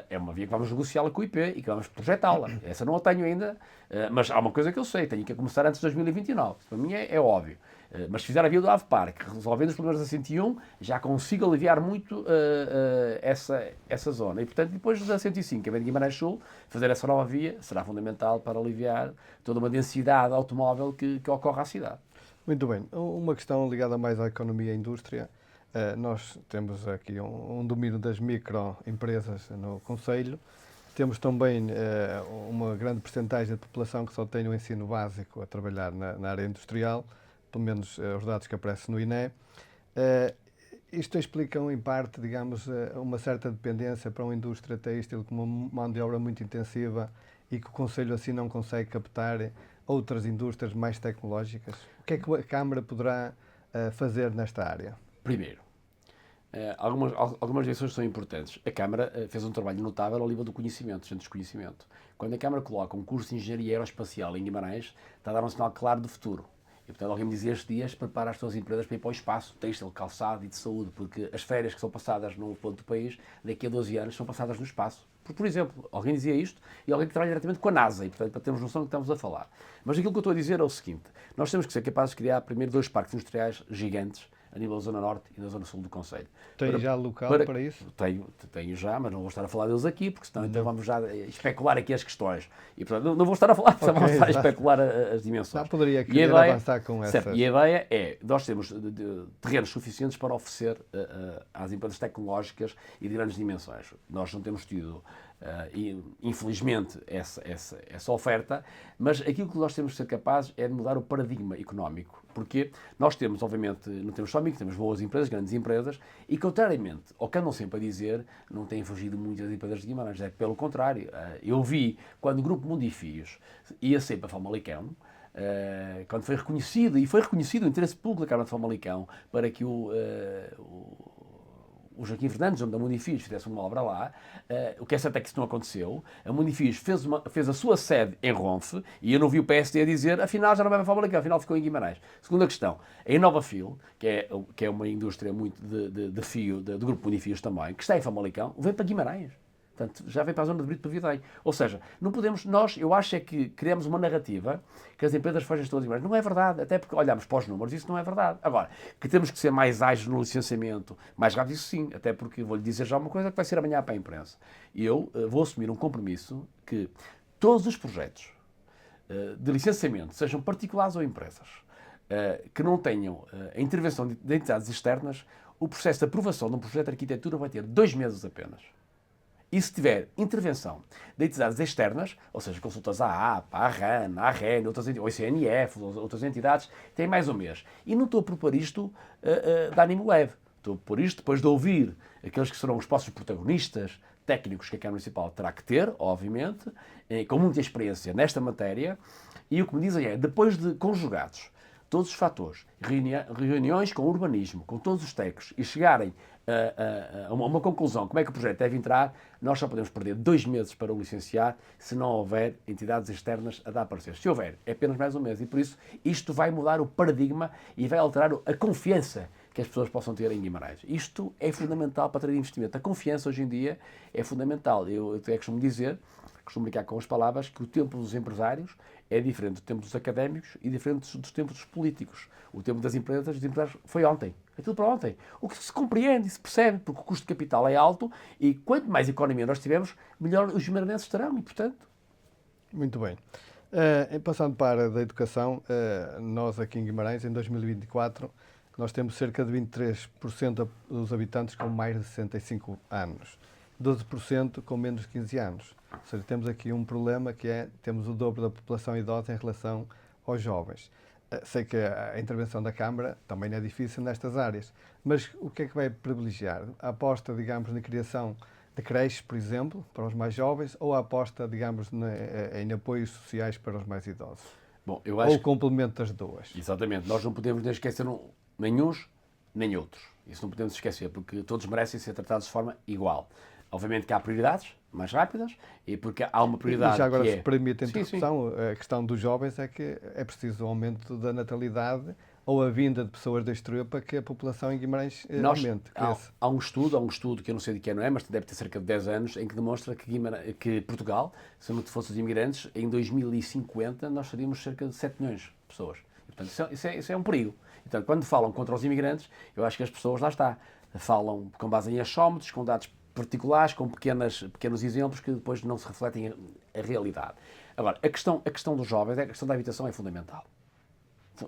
é uma via que vamos negociá-la com o IP e que vamos projetá-la. Essa não a tenho ainda, mas há uma coisa que eu sei, tenho que começar antes de 2029. Para mim é óbvio. Mas se fizer a via do Ave Parque, resolvendo os problemas da 101, já consigo aliviar muito essa zona. E, portanto, depois da 105, que vem de Guimarães Sul, fazer essa nova via será fundamental para aliviar toda uma densidade automóvel que ocorre à cidade. Muito bem. Uma questão ligada mais à economia e à indústria. Nós temos aqui um domínio das microempresas no Concelho. Temos também uma grande percentagem da população que só tem o ensino básico a trabalhar na área industrial, pelo menos os dados que aparecem no INE. Isto explica, em parte, digamos, uma certa dependência para uma indústria têxtil com uma mão de obra muito intensiva e que o Conselho assim não consegue captar outras indústrias mais tecnológicas? O que é que a Câmara poderá fazer nesta área? Primeiro, algumas direções são importantes. A Câmara fez um trabalho notável ao nível do conhecimento, centros de conhecimento. Quando a Câmara coloca um curso de Engenharia Aeroespacial em Guimarães, está a dar um sinal claro do futuro. E, portanto, alguém me dizia estes dias, prepara as tuas empresas para ir para o espaço, têxtil, calçado e de saúde, porque as férias que são passadas num ponto do país, daqui a 12 anos, são passadas no espaço. Por exemplo, alguém dizia isto e alguém que trabalha diretamente com a NASA, e, portanto, para termos noção do que estamos a falar. Mas aquilo que eu estou a dizer é o seguinte, nós temos que ser capazes de criar primeiro 2 parques industriais gigantes, a nível da Zona Norte e da Zona Sul do Conselho. Tem já local para isso? Tenho já, mas não vou estar a falar deles aqui, porque senão então vamos já especular aqui as questões. E, portanto, não vou estar a falar, porque vamos estar a especular as dimensões. Já poderia querer avançar com essas. Certo, e a ideia é, nós temos terrenos suficientes para oferecer às empresas tecnológicas e de grandes dimensões. Nós não temos tido, infelizmente, essa oferta, mas aquilo que nós temos de ser capazes é de mudar o paradigma económico. Porque nós temos, obviamente, não temos só micro, temos boas empresas, grandes empresas, e contrariamente ao que andam sempre a dizer, não têm fugido muito as empresas de Guimarães. É pelo contrário. Eu vi, quando o Grupo Mundifios ia ser para Famalicão, quando foi reconhecido, e foi reconhecido o interesse público da Câmara de Famalicão para que o Joaquim Fernandes, o da Mundifios, fizesse uma obra lá. O que é certo é que isso não aconteceu. A Mundifios fez a sua sede em Ronfe e eu não vi o PSD a dizer afinal já não vai para Famalicão, afinal ficou em Guimarães. Segunda questão, a Inovafil, que é uma indústria muito de fio, do Grupo Mundifios também, que está em Famalicão, veio para Guimarães. Portanto, já vem para a zona de Brito para Vidém. Ou seja, não podemos, eu acho é que criamos uma narrativa que as empresas fogem todas iguais. Não é verdade, até porque olhamos para os números, isso não é verdade. Agora, que temos que ser mais ágeis no licenciamento, mais rápido, isso sim, até porque vou-lhe dizer já uma coisa que vai ser amanhã para a imprensa. Eu vou assumir um compromisso que todos os projetos de licenciamento, sejam particulares ou empresas, que não tenham a intervenção de entidades externas, o processo de aprovação de um projeto de arquitetura vai ter 2 meses apenas. E se tiver intervenção de entidades externas, ou seja, consultas à APA, à RAN, à REN, ou ICNF, outras entidades, tem mais um mês. E não estou a propor isto de ânimo leve. Estou a propor isto depois de ouvir aqueles que serão os próximos protagonistas técnicos que a Câmara Municipal terá que ter, obviamente, com muita experiência nesta matéria. E o que me dizem é, depois de conjugados todos os fatores, reuniões com o urbanismo, com todos os técnicos, e chegarem a uma conclusão, como é que o projeto deve entrar, nós só podemos perder 2 meses para o licenciar se não houver entidades externas a dar parecer. Se houver, é apenas mais um mês. E por isso, isto vai mudar o paradigma e vai alterar a confiança que as pessoas possam ter em Guimarães. Isto é fundamental para atrair investimento. A confiança, hoje em dia, é fundamental. Eu até costumo brincar com as palavras, que o tempo dos empresários é diferente do tempo dos académicos e diferente dos tempos dos políticos. O tempo das empresas, dos empresários, foi ontem. É tudo para ontem. O que se compreende e se percebe, porque o custo de capital é alto e quanto mais economia nós tivermos, melhor os guimarãeses estarão e, portanto... Muito bem. Passando para a área da educação, nós aqui em Guimarães, em 2024, nós temos cerca de 23% dos habitantes com mais de 65 anos. 12% com menos de 15 anos. Ou seja, temos aqui um problema que é, temos o dobro da população idosa em relação aos jovens. Sei que a intervenção da Câmara também é difícil nestas áreas, mas o que é que vai privilegiar? A aposta, digamos, na criação de creches, por exemplo, para os mais jovens, ou a aposta, digamos, em apoios sociais para os mais idosos? Bom, eu acho ou o complemento das duas? Exatamente. Nós não podemos nem esquecer nem uns, nem outros. Isso não podemos esquecer, porque todos merecem ser tratados de forma igual. Obviamente que há prioridades mais rápidas, e porque há uma prioridade e já agora, que se permite a interrupção, a questão dos jovens é que é preciso o aumento da natalidade ou a vinda de pessoas do exterior para que a população em Guimarães aumente. Há um estudo que eu não sei de que ano é, mas deve ter cerca de 10 anos, em que demonstra que Portugal, se não fosse os imigrantes, em 2050 nós seríamos cerca de 7 milhões de pessoas. E, portanto, isso é um perigo. Então, quando falam contra os imigrantes, eu acho que as pessoas, lá está, falam com base em achómetros, com dados particulares, com pequenos exemplos que depois não se refletem a realidade. Agora, a questão dos jovens, a questão da habitação é fundamental.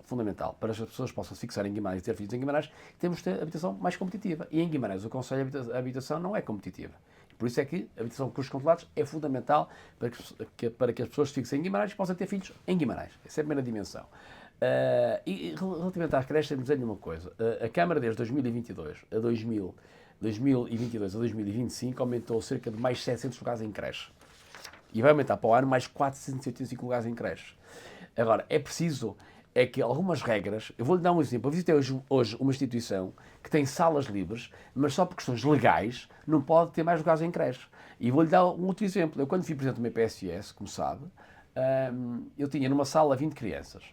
Fundamental. Para que as pessoas possam se fixar em Guimarães e ter filhos em Guimarães, temos de ter habitação mais competitiva. E em Guimarães o Conselho de Habitação não é competitiva. Por isso é que a habitação com custos controlados é fundamental para que as pessoas se fixem em Guimarães e possam ter filhos em Guimarães. Essa é a primeira dimensão. E relativamente às creches, temos dizer-lhe uma coisa. A Câmara, desde 2022 a 2022 a 2025, aumentou cerca de mais 700 lugares em creche. E vai aumentar para o ano mais 485 lugares em creche. Agora, é preciso que algumas regras... Eu vou-lhe dar um exemplo. Eu visitei hoje uma instituição que tem salas livres, mas só por questões legais não pode ter mais lugares em creche. E vou-lhe dar um outro exemplo. Eu, quando fui presidente do meu PSS, como sabe, eu tinha numa sala 20 crianças.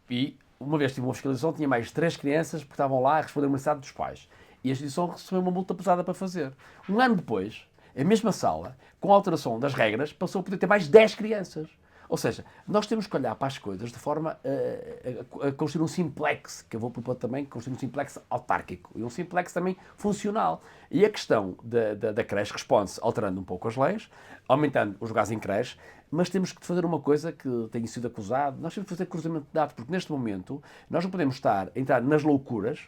E uma vez tive uma fiscalização, tinha mais 3 crianças porque estavam lá a responder a uma necessidade dos pais. E a instituição recebeu uma multa pesada para fazer. Um ano depois, a mesma sala, com a alteração das regras, passou a poder ter mais 10 crianças. Ou seja, nós temos que olhar para as coisas de forma a construir um simplex, que eu vou propor também, construir um simplex autárquico e um simplex também funcional. E a questão da creche responde-se alterando um pouco as leis, aumentando os lugares em creche, mas temos que fazer uma coisa que tem sido acusado, nós temos que fazer cruzamento de dados, porque neste momento nós não podemos entrar nas loucuras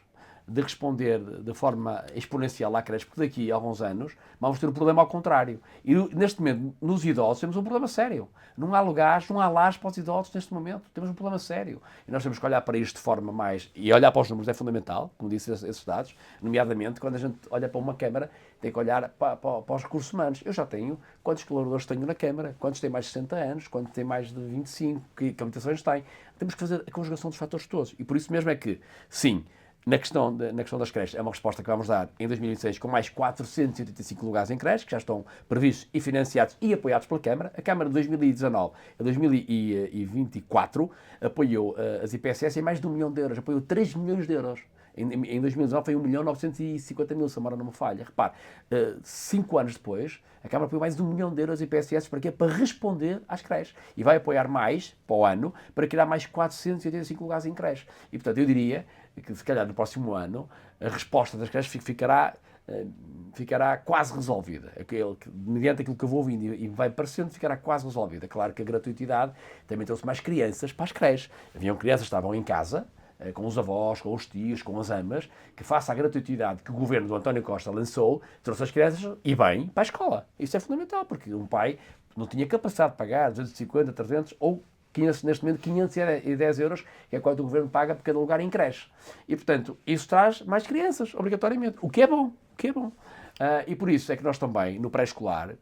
de responder de forma exponencial à creche, porque daqui a alguns anos vamos ter um problema ao contrário. E neste momento, nos idosos, temos um problema sério. Não há lugares, não há lares para os idosos neste momento. Temos um problema sério. E nós temos que olhar para isto de forma mais... E olhar para os números é fundamental, como disse esses dados, nomeadamente quando a gente olha para uma Câmara, tem que olhar para os recursos humanos. Eu já tenho quantos colaboradores tenho na Câmara, quantos têm mais de 60 anos, quantos têm mais de 25, que habilitações têm. Temos que fazer a conjugação dos fatores todos. E por isso mesmo é que, sim, na questão das creches, é uma resposta que vamos dar em 2026 com mais 485 lugares em creches, que já estão previstos e financiados e apoiados pela Câmara. A Câmara de 2019 a 2024 apoiou as IPSS em mais de 1 milhão de euros, apoiou 3 milhões de euros. Em 2019 foi 1.950.000, se a memória não me falha. Repare, 5 anos depois, a Câmara apoiou mais de 1 milhão de euros em IPSS para quê? Para responder às creches. E vai apoiar mais, para o ano, para criar mais 485 lugares em creches. E, portanto, eu diria que, se calhar, no próximo ano, a resposta das creches ficará quase resolvida. Mediante aquilo que eu vou ouvindo e vai parecendo, ficará quase resolvida. Claro que a gratuitidade também trouxe mais crianças para as creches. Haviam crianças que estavam em casa, com os avós, com os tios, com as amas, que face à gratuitidade que o governo do António Costa lançou, trouxe as crianças, e bem, para a escola. Isso é fundamental, porque um pai não tinha capacidade de pagar 250, 300 ou neste momento 510 euros, que é quanto o governo paga por cada lugar em creche. E, portanto, isso traz mais crianças, obrigatoriamente, o que é bom. E por isso é que nós também, no pré-escolar,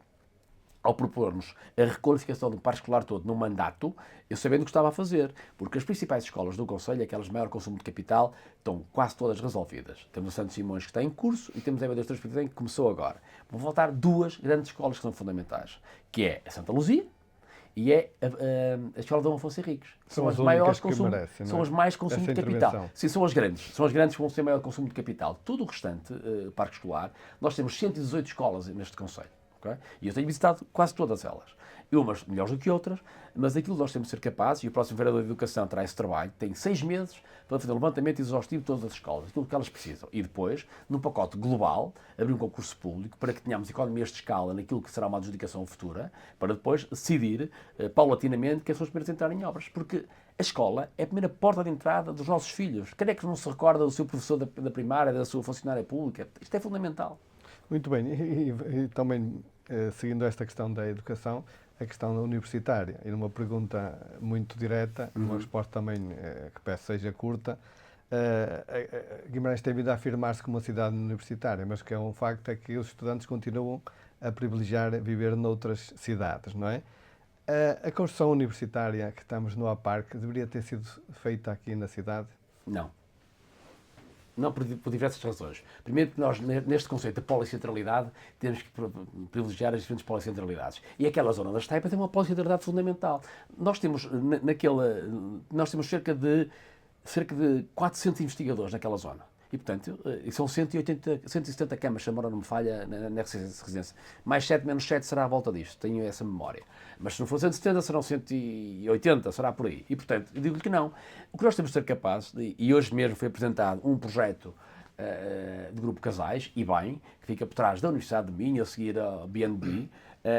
ao propormos a requalificação do parque escolar todo num mandato, eu sabendo o que estava a fazer, porque as principais escolas do Conselho, aquelas de maior consumo de capital, estão quase todas resolvidas. Temos a Santos Simões que está em curso e temos a EB 23 que começou agora. Vão faltar 2 grandes escolas que são fundamentais, que é a Santa Luzia e é a Escola de Dom Afonso Henriques. São as maiores consumo, merecem, são as mais consumo de capital. Sim, são as grandes. São as grandes que vão ter maior consumo de capital. Todo o restante, parque escolar, nós temos 118 escolas neste Conselho. Okay? E eu tenho visitado quase todas elas. Umas melhores do que outras, mas aquilo que nós temos de ser capazes, e o próximo Vereador de Educação terá esse trabalho, tem 6 meses para fazer um levantamento exaustivo de todas as escolas, aquilo que elas precisam. E depois, num pacote global, abrir um concurso público para que tenhamos economias de escala naquilo que será uma adjudicação futura, para depois decidir, paulatinamente, quem são os primeiros a entrar em obras. Porque a escola é a primeira porta de entrada dos nossos filhos. Quem é que não se recorda do seu professor da primária, da sua funcionária pública? Isto é fundamental. Muito bem. E também, seguindo esta questão da educação, a questão universitária. E numa pergunta muito direta, uma resposta também que peço seja curta, Guimarães tem vindo a afirmar-se como uma cidade universitária, mas que é um facto é que os estudantes continuam a privilegiar viver noutras cidades, não é? A construção universitária que estamos no APARC deveria ter sido feita aqui na cidade? Não. Não, por diversas razões. Primeiro, que nós, neste conceito de policentralidade, temos que privilegiar as diferentes policentralidades. E aquela zona da Estaipa tem uma policentralidade fundamental. Nós temos, cerca de 400 investigadores naquela zona. E, portanto, são 170 camas, se a memória não me falha, na residência. Mais 7, menos 7 será à volta disto. Tenho essa memória. Mas se não for 170, serão 180, será por aí. E, portanto, eu digo-lhe que não. O que nós temos de ser capazes, e hoje mesmo foi apresentado um projeto de grupo Casais, e bem, que fica por trás da Universidade de Minho, a seguir ao BNB,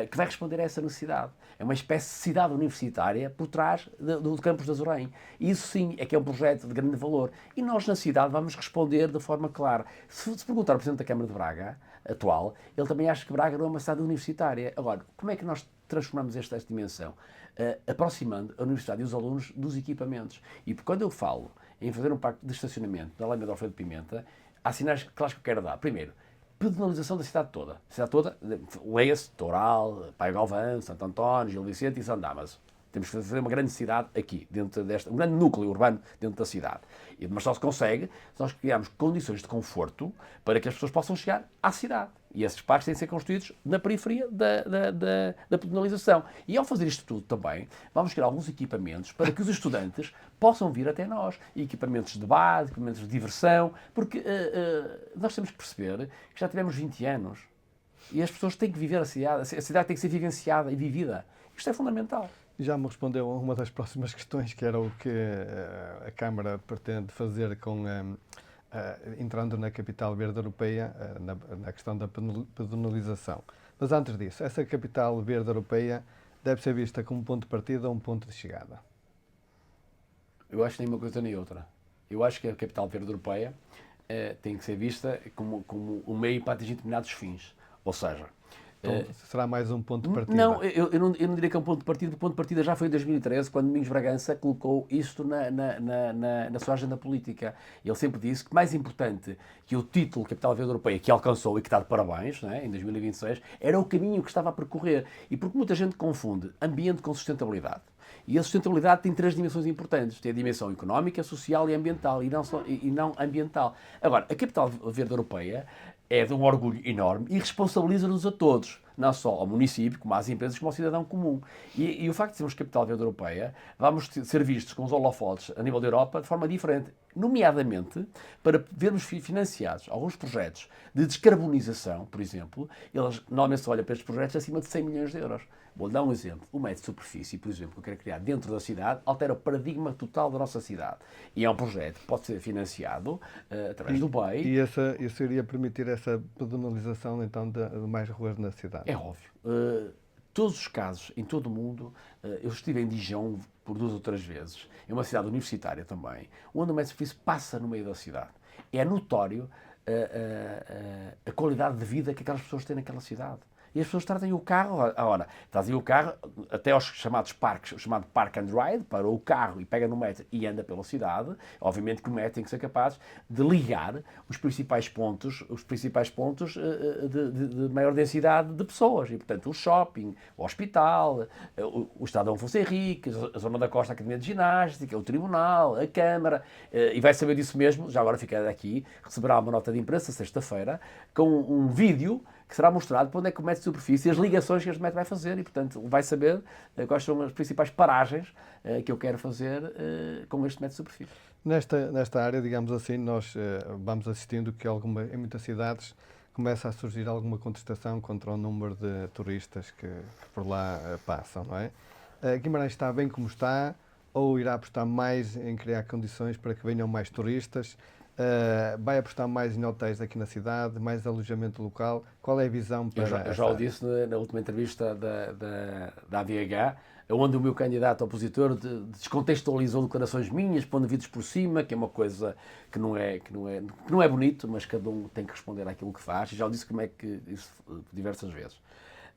que vai responder a essa necessidade. É uma espécie de cidade universitária por trás do campus de Azorém. E isso sim é que é um projeto de grande valor. E nós na cidade vamos responder de forma clara. Se perguntar ao Presidente da Câmara de Braga, atual, ele também acha que Braga não é uma cidade universitária. Agora, como é que nós transformamos esta dimensão? Aproximando a universidade e os alunos dos equipamentos. E quando eu falo em fazer um parque de estacionamento na Alameda Alfredo Pimenta, há sinais claros que eu quero dar. Primeiro, pedonalização da cidade toda. A cidade toda, leia-se Toural, Pai Galvão, Santo António, Gil Vicente e São Damaso. Temos que fazer uma grande cidade aqui, um grande núcleo urbano dentro da cidade. Mas só se consegue se nós criarmos condições de conforto para que as pessoas possam chegar à cidade. E esses parques têm de ser construídos na periferia da pedonalização. E ao fazer isto tudo também, vamos criar alguns equipamentos para que os estudantes possam vir até nós. Equipamentos de base, equipamentos de diversão, porque nós temos que perceber que já tivemos 20 anos e as pessoas têm que viver a cidade tem que ser vivenciada e vivida. Isto é fundamental. Já me respondeu a uma das próximas questões, que era o que a Câmara pretende fazer entrando na Capital Verde Europeia, na questão da pedonalização. Mas antes disso, essa Capital Verde Europeia deve ser vista como ponto de partida ou um ponto de chegada? Eu acho que nem uma coisa nem outra. Eu acho que a Capital Verde Europeia tem que ser vista como um meio para atingir determinados fins. Ou seja, então, será mais um ponto de partida? Não, eu não diria que é um ponto de partida. O ponto de partida já foi em 2013, quando Domingos Bragança colocou isto na sua agenda política. Ele sempre disse que mais importante que o título Capital Verde Europeia, que alcançou e que está de parabéns, né, em 2026, era o caminho que estava a percorrer. E porque muita gente confunde ambiente com sustentabilidade. E a sustentabilidade tem 3 dimensões importantes. Tem a dimensão económica, social e ambiental, e não ambiental. Agora, a Capital Verde Europeia é de um orgulho enorme e responsabiliza-nos a todos, não só ao município, como às empresas, como ao cidadão comum. E o facto de sermos Capital Verde Europeia, vamos ser vistos com os holofotes a nível da Europa de forma diferente, nomeadamente para vermos financiados alguns projetos de descarbonização, por exemplo. Eles normalmente se olham para estes projetos acima de 100 milhões de euros. Vou dar um exemplo. O metro de superfície, por exemplo, que eu quero criar dentro da cidade, altera o paradigma total da nossa cidade. E é um projeto que pode ser financiado através do BEI. E isso iria permitir essa pedonalização, então, de mais ruas na cidade? É óbvio. Todos os casos, em todo o mundo, eu estive em Dijon por 2 ou 3 vezes, é uma cidade universitária também, onde o metro de superfície passa no meio da cidade. É notório a qualidade de vida que aquelas pessoas têm naquela cidade. E as pessoas trazem o carro, ora, trazem o carro até aos chamados parques, o chamado Park and Ride, para o carro e pega no metro e anda pela cidade. Obviamente que o metro tem que ser capaz de ligar os principais pontos de maior densidade de pessoas. E, portanto, o shopping, o hospital, o Estado Afonso Henriques, a Zona da Costa, a Academia de Ginástica, o Tribunal, a Câmara, e vai saber disso mesmo, já agora fica aqui, receberá uma nota de imprensa sexta-feira, com um vídeo que será mostrado para onde é que o metro de superfície e as ligações que este metro vai fazer. E, portanto, vai saber quais são as principais paragens que eu quero fazer com este metro de superfície. Nesta área, digamos assim, nós vamos assistindo que em muitas cidades começa a surgir alguma contestação contra o número de turistas que por lá passam, não é? Guimarães está bem como está ou irá apostar mais em criar condições para que venham mais turistas? Vai apostar mais em hotéis aqui na cidade, mais alojamento local? Qual é a visão para Eu já o disse na última entrevista da AVH, onde o meu candidato opositor descontextualizou declarações minhas, pondo vidros por cima, que é uma coisa que não é bonito, mas cada um tem que responder àquilo que faz. E já o disse como é que isso diversas vezes.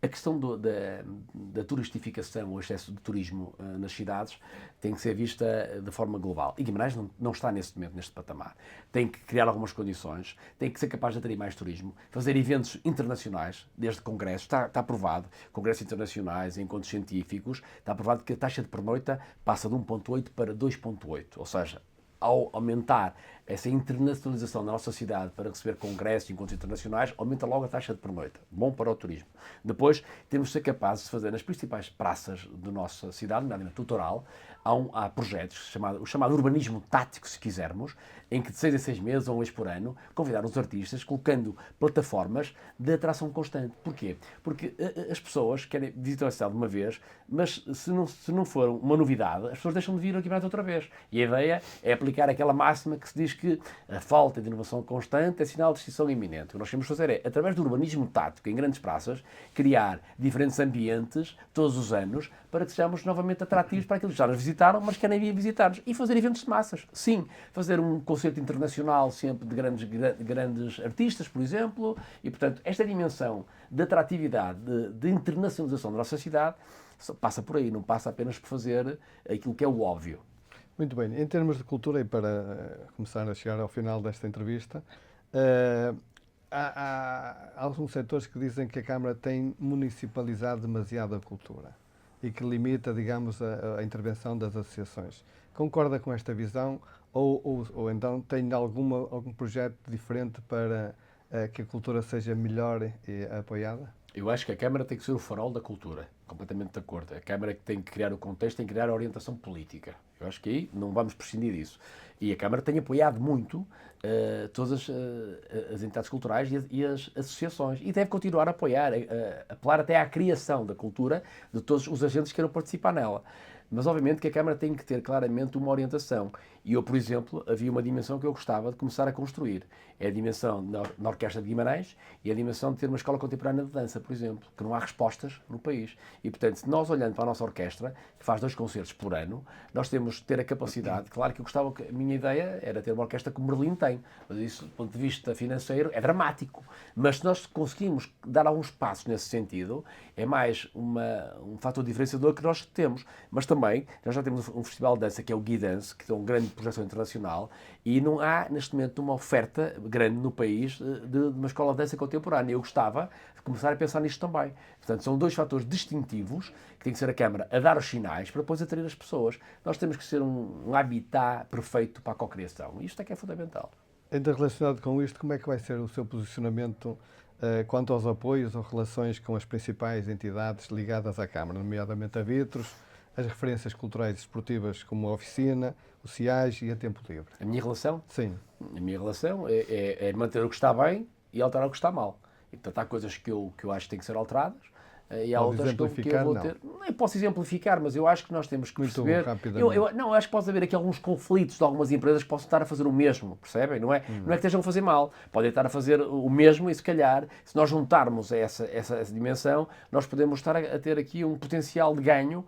A questão da turistificação, o excesso de turismo nas cidades, tem que ser vista de forma global. E Guimarães não está neste momento neste patamar. Tem que criar algumas condições, tem que ser capaz de atrair mais turismo, fazer eventos internacionais, desde congressos, está provado, congressos internacionais, encontros científicos, está provado que a taxa de pernoita passa de 1,8 para 2,8, ou seja, ao aumentar essa internacionalização da nossa cidade para receber congressos e encontros internacionais, aumenta logo a taxa de pernoita. Bom para o turismo. Depois, temos de ser capazes de fazer nas principais praças da nossa cidade, nomeadamente o Toural, há projetos, o chamado urbanismo tático, se quisermos, em que de 6 em 6 meses ou um mês por ano, convidar os artistas, colocando plataformas de atração constante. Porquê? Porque as pessoas querem visitar a cidade uma vez, mas se não for uma novidade, as pessoas deixam de vir ao Guimarães outra vez. E a ideia é aplicar aquela máxima que se diz que a falta de inovação constante é sinal de extinção iminente. O que nós temos que fazer é, através do urbanismo tático, em grandes praças, criar diferentes ambientes, todos os anos, para que sejamos novamente atrativos para aqueles que já nos visitaram, mas querem vir visitar-nos. E fazer eventos de massas. Sim, fazer um concerto internacional sempre de grandes artistas, por exemplo, e, portanto, esta dimensão de atratividade, de internacionalização da nossa cidade, passa por aí, não passa apenas por fazer aquilo que é o óbvio. Muito bem. Em termos de cultura, e para começar a chegar ao final desta entrevista, há alguns setores que dizem que a Câmara tem municipalizado demasiado a cultura e que limita, digamos, a intervenção das associações. Concorda com esta visão ou então tem algum projeto diferente para que a cultura seja melhor apoiada? Eu acho que a Câmara tem que ser o farol da cultura, completamente de acordo. A Câmara que tem que criar o contexto, tem que criar a orientação política. Eu acho que aí não vamos prescindir disso. E a Câmara tem apoiado muito todas as entidades culturais e as associações. E deve continuar a apoiar, apelar até à criação da cultura de todos os agentes que queiram participar nela. Mas, obviamente, que a Câmara tem que ter claramente uma orientação. E eu, por exemplo, havia uma dimensão que eu gostava de começar a construir. É a dimensão na Orquestra de Guimarães e a dimensão de ter uma escola contemporânea de dança, por exemplo, que não há respostas no país. E, portanto, se nós olhando para a nossa orquestra, que faz 2 concertos por ano, nós temos de ter a capacidade, claro que eu gostava, a minha ideia era ter uma orquestra como Berlim tem, mas isso, do ponto de vista financeiro, é dramático. Mas se nós conseguimos dar alguns passos nesse sentido, é mais um fator diferenciador que nós temos. Mas também, nós já temos um festival de dança que é o Guidance, que tem uma grande projeção internacional, e não há, neste momento, uma oferta grande no país de uma escola de dança contemporânea. Eu gostava de começar a pensar nisto também. Portanto, são 2 fatores distintivos que tem que ser a Câmara a dar os sinais para depois atrair as pessoas. Nós temos que ser um habitat perfeito para a cocriação. Isto é que é fundamental. Ainda relacionado com isto, como é que vai ser o seu posicionamento quanto aos apoios ou relações com as principais entidades ligadas à Câmara, nomeadamente a Vitros, as referências culturais e esportivas como a Oficina, o CIAG e a Tempo Livre? A minha relação? Sim. A minha relação é manter o que está bem e alterar o que está mal. E, portanto, há coisas que eu acho que têm que ser alteradas e há outras que eu vou ter. Não posso exemplificar, mas eu acho que nós temos que perceber. Muito rapidamente. Não, acho que pode haver aqui alguns conflitos de algumas empresas que possam estar a fazer o mesmo, percebem? Não é que estejam a fazer mal, podem estar a fazer o mesmo e, se calhar, se nós juntarmos essa dimensão, nós podemos estar a ter aqui um potencial de ganho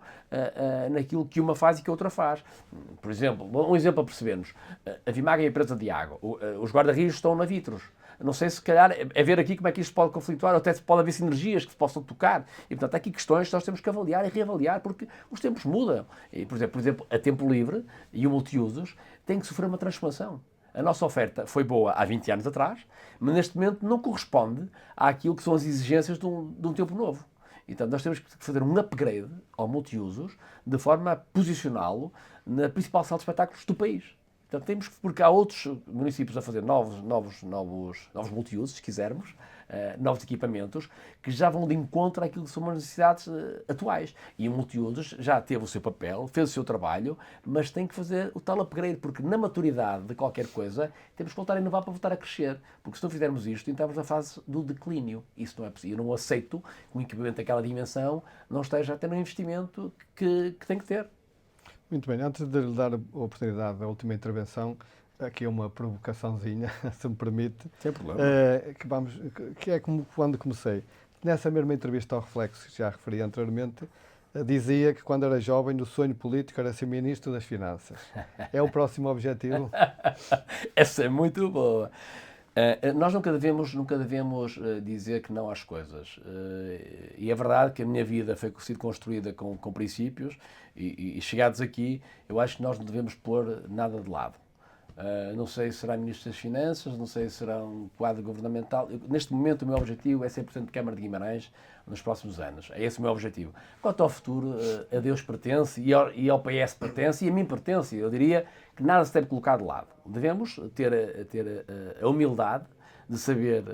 naquilo que uma faz e que a outra faz. Por exemplo, um exemplo a percebermos: a Vimag é a empresa de água, os guarda-rios estão na Vitros. Não sei, se calhar, é ver aqui como é que isto pode conflituar, ou até pode haver sinergias que se possam tocar. E, portanto, há aqui questões que nós temos que avaliar e reavaliar, porque os tempos mudam. E, por exemplo, a Tempo Livre e o multiusos têm que sofrer uma transformação. A nossa oferta foi boa há 20 anos atrás, mas neste momento não corresponde àquilo que são as exigências de um tempo novo. Então, nós temos que fazer um upgrade ao multiusos de forma a posicioná-lo na principal sala de espetáculos do país. Portanto, porque há outros municípios a fazer novos multiusos, se quisermos, novos equipamentos, que já vão de encontro àquilo que são as necessidades atuais. E o multiusos já teve o seu papel, fez o seu trabalho, mas tem que fazer o tal upgrade, porque na maturidade de qualquer coisa temos que voltar a inovar para voltar a crescer. Porque se não fizermos isto, entramos na fase do declínio. Isso não é possível. Eu não aceito que um equipamento daquela dimensão não esteja a ter um investimento que tem que ter. Muito bem, antes de lhe dar a oportunidade da última intervenção, aqui é uma provocaçãozinha, se me permite. Sem problema. Que é como quando comecei. Nessa mesma entrevista ao Reflexo, que já referi anteriormente, dizia que quando era jovem o sonho político era ser Ministro das Finanças. É o próximo objetivo? Essa é muito boa. Nós nunca devemos dizer que não às coisas. E é verdade que a minha vida foi sido construída com princípios e chegados aqui, eu acho que nós não devemos pôr nada de lado. Não sei se será Ministro das Finanças, não sei se será um quadro governamental. Neste momento o meu objetivo é ser Presidente de Câmara de Guimarães nos próximos anos. É esse o meu objetivo. Quanto ao futuro, a Deus pertence e ao PS pertence e a mim pertence. Eu diria que nada se deve colocar de lado. Devemos ter a humildade de saber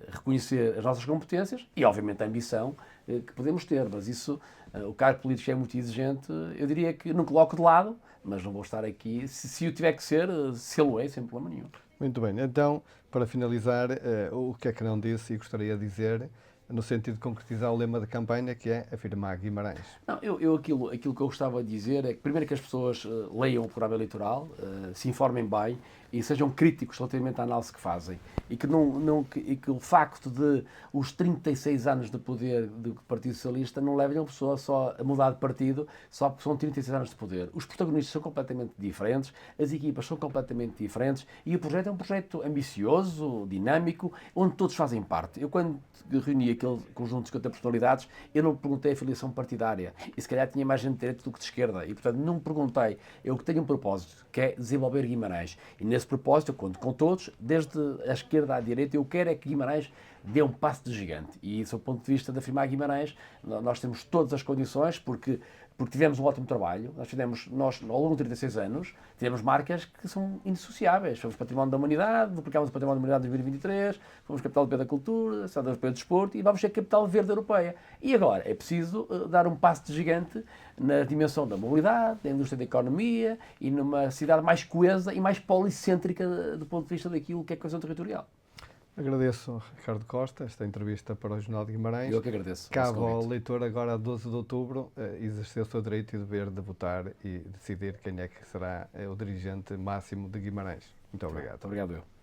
reconhecer as nossas competências e, obviamente, a ambição que podemos ter. Mas isso, o cargo político é muito exigente. Eu diria que não coloco de lado, mas não vou estar aqui. Se o tiver que ser, sê-lo-ei, sem problema nenhum. Muito bem. Então, para finalizar, o que é que não disse e gostaria de dizer no sentido de concretizar o lema da campanha, que é afirmar Guimarães. Não, aquilo que eu gostava de dizer é que, primeiro, que as pessoas leiam o programa eleitoral, se informem bem e sejam críticos relativamente à análise que fazem. E que o facto de os 36 anos de poder do Partido Socialista não levem a pessoa só a mudar de partido só porque são 36 anos de poder. Os protagonistas são completamente diferentes, as equipas são completamente diferentes e o projeto é um projeto ambicioso, dinâmico, onde todos fazem parte. Eu, quando reuni aquele conjunto de 50 personalidades, eu não perguntei a filiação partidária. E se calhar tinha mais gente de direita do que de esquerda. E, portanto, não perguntei. Eu tenho um propósito, que é desenvolver Guimarães. E nesse propósito eu conto com todos, desde a esquerda à direita. Eu quero é que Guimarães dê um passo de gigante. E, do ponto de vista de afirmar Guimarães, nós temos todas as condições, porque tivemos um ótimo trabalho. Nós, ao longo de 36 anos, tivemos marcas que são indissociáveis. Fomos Património da Humanidade, duplicámos o Património da Humanidade em 2023, fomos Capital Europeu da Cultura, Cidade Europeia do Desporto e vamos ser Capital Verde Europeia. E agora é preciso dar um passo de gigante na dimensão da mobilidade, da indústria da economia e numa cidade mais coesa e mais policêntrica do ponto de vista daquilo que é a coesão territorial. Agradeço, Ricardo Costa, esta entrevista para o Jornal de Guimarães. Eu que agradeço. Cabe ao leitor agora, a 12 de outubro, exercer o seu direito e dever de votar e decidir quem é que será o dirigente máximo de Guimarães. Muito obrigado. Muito obrigado eu.